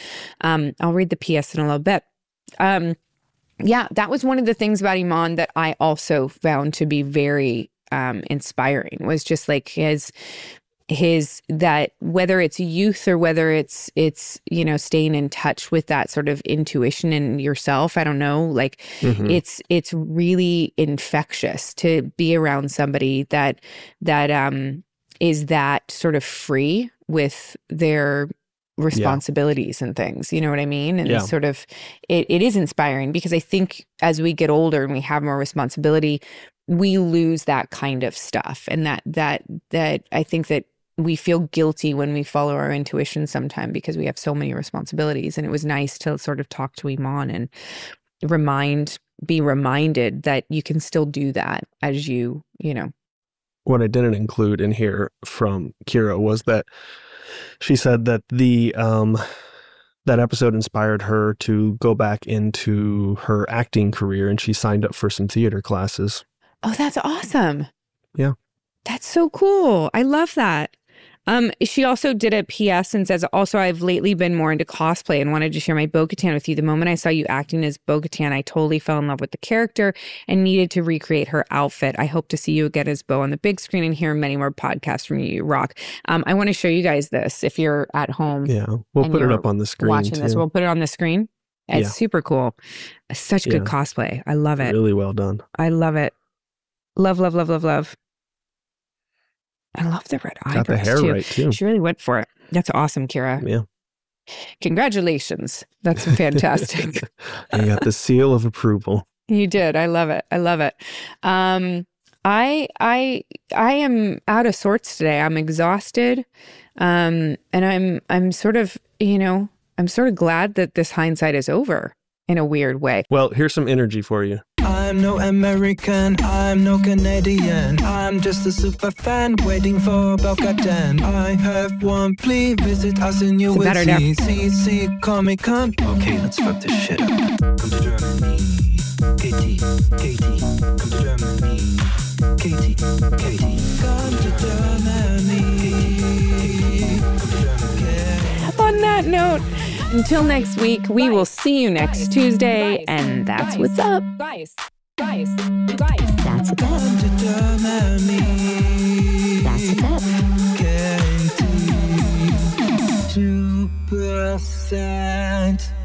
I'll read the PS in a little bit. Yeah, that was one of the things about Iman that I also found to be very inspiring, was just like his that whether it's youth or whether it's staying in touch with that sort of intuition in yourself, I don't know, like it's really infectious to be around somebody that is that sort of free with their responsibilities and things. You know what I mean? And sort of, it is inspiring because I think as we get older and we have more responsibility, we lose that kind of stuff. And that I think that we feel guilty when we follow our intuition sometime because we have so many responsibilities. And it was nice to sort of talk to Iman and be reminded that you can still do that as you know. What I didn't include in here from Kira was that she said that that episode inspired her to go back into her acting career, and she signed up for some theater classes. Oh, that's awesome. Yeah. That's so cool. I love that. She also did a PS and says, also, I've lately been more into cosplay and wanted to share my bo-katan with you. The moment I saw you acting as bo-katan, I totally fell in love with the character and needed to recreate her outfit. I hope to see you again as Bo on the big screen and hear many more podcasts from you. You rock. I want to show you guys this if you're at home. Yeah, we'll put it up on the screen. Watching this, we'll put it on the screen. It's super cool. Such good cosplay. I love it. Really well done. I love it. Love, love, love, love, love. I love the red eyebrows. Got the hair right, too. She really went for it. That's awesome, Kira. Yeah. Congratulations. That's fantastic. You got the seal of approval. You did. I love it. I love it. I am out of sorts today. I'm exhausted. And I'm sort of, I'm sort of glad that this hindsight is over in a weird way. Well, here's some energy for you. I'm no American, I'm no Canadian, I'm just a super fan waiting for bo-katan. I have one plea, visit us and you will see Comic-Con. Okay, let's fuck this shit up. Come to Germany, Katee, come to Germany, Katee, come to Germany, come to Germany. On that note, until next week, we will see you next Tuesday, and that's what's up. Guys, you guys. That's a bet. That's a bet. 2%.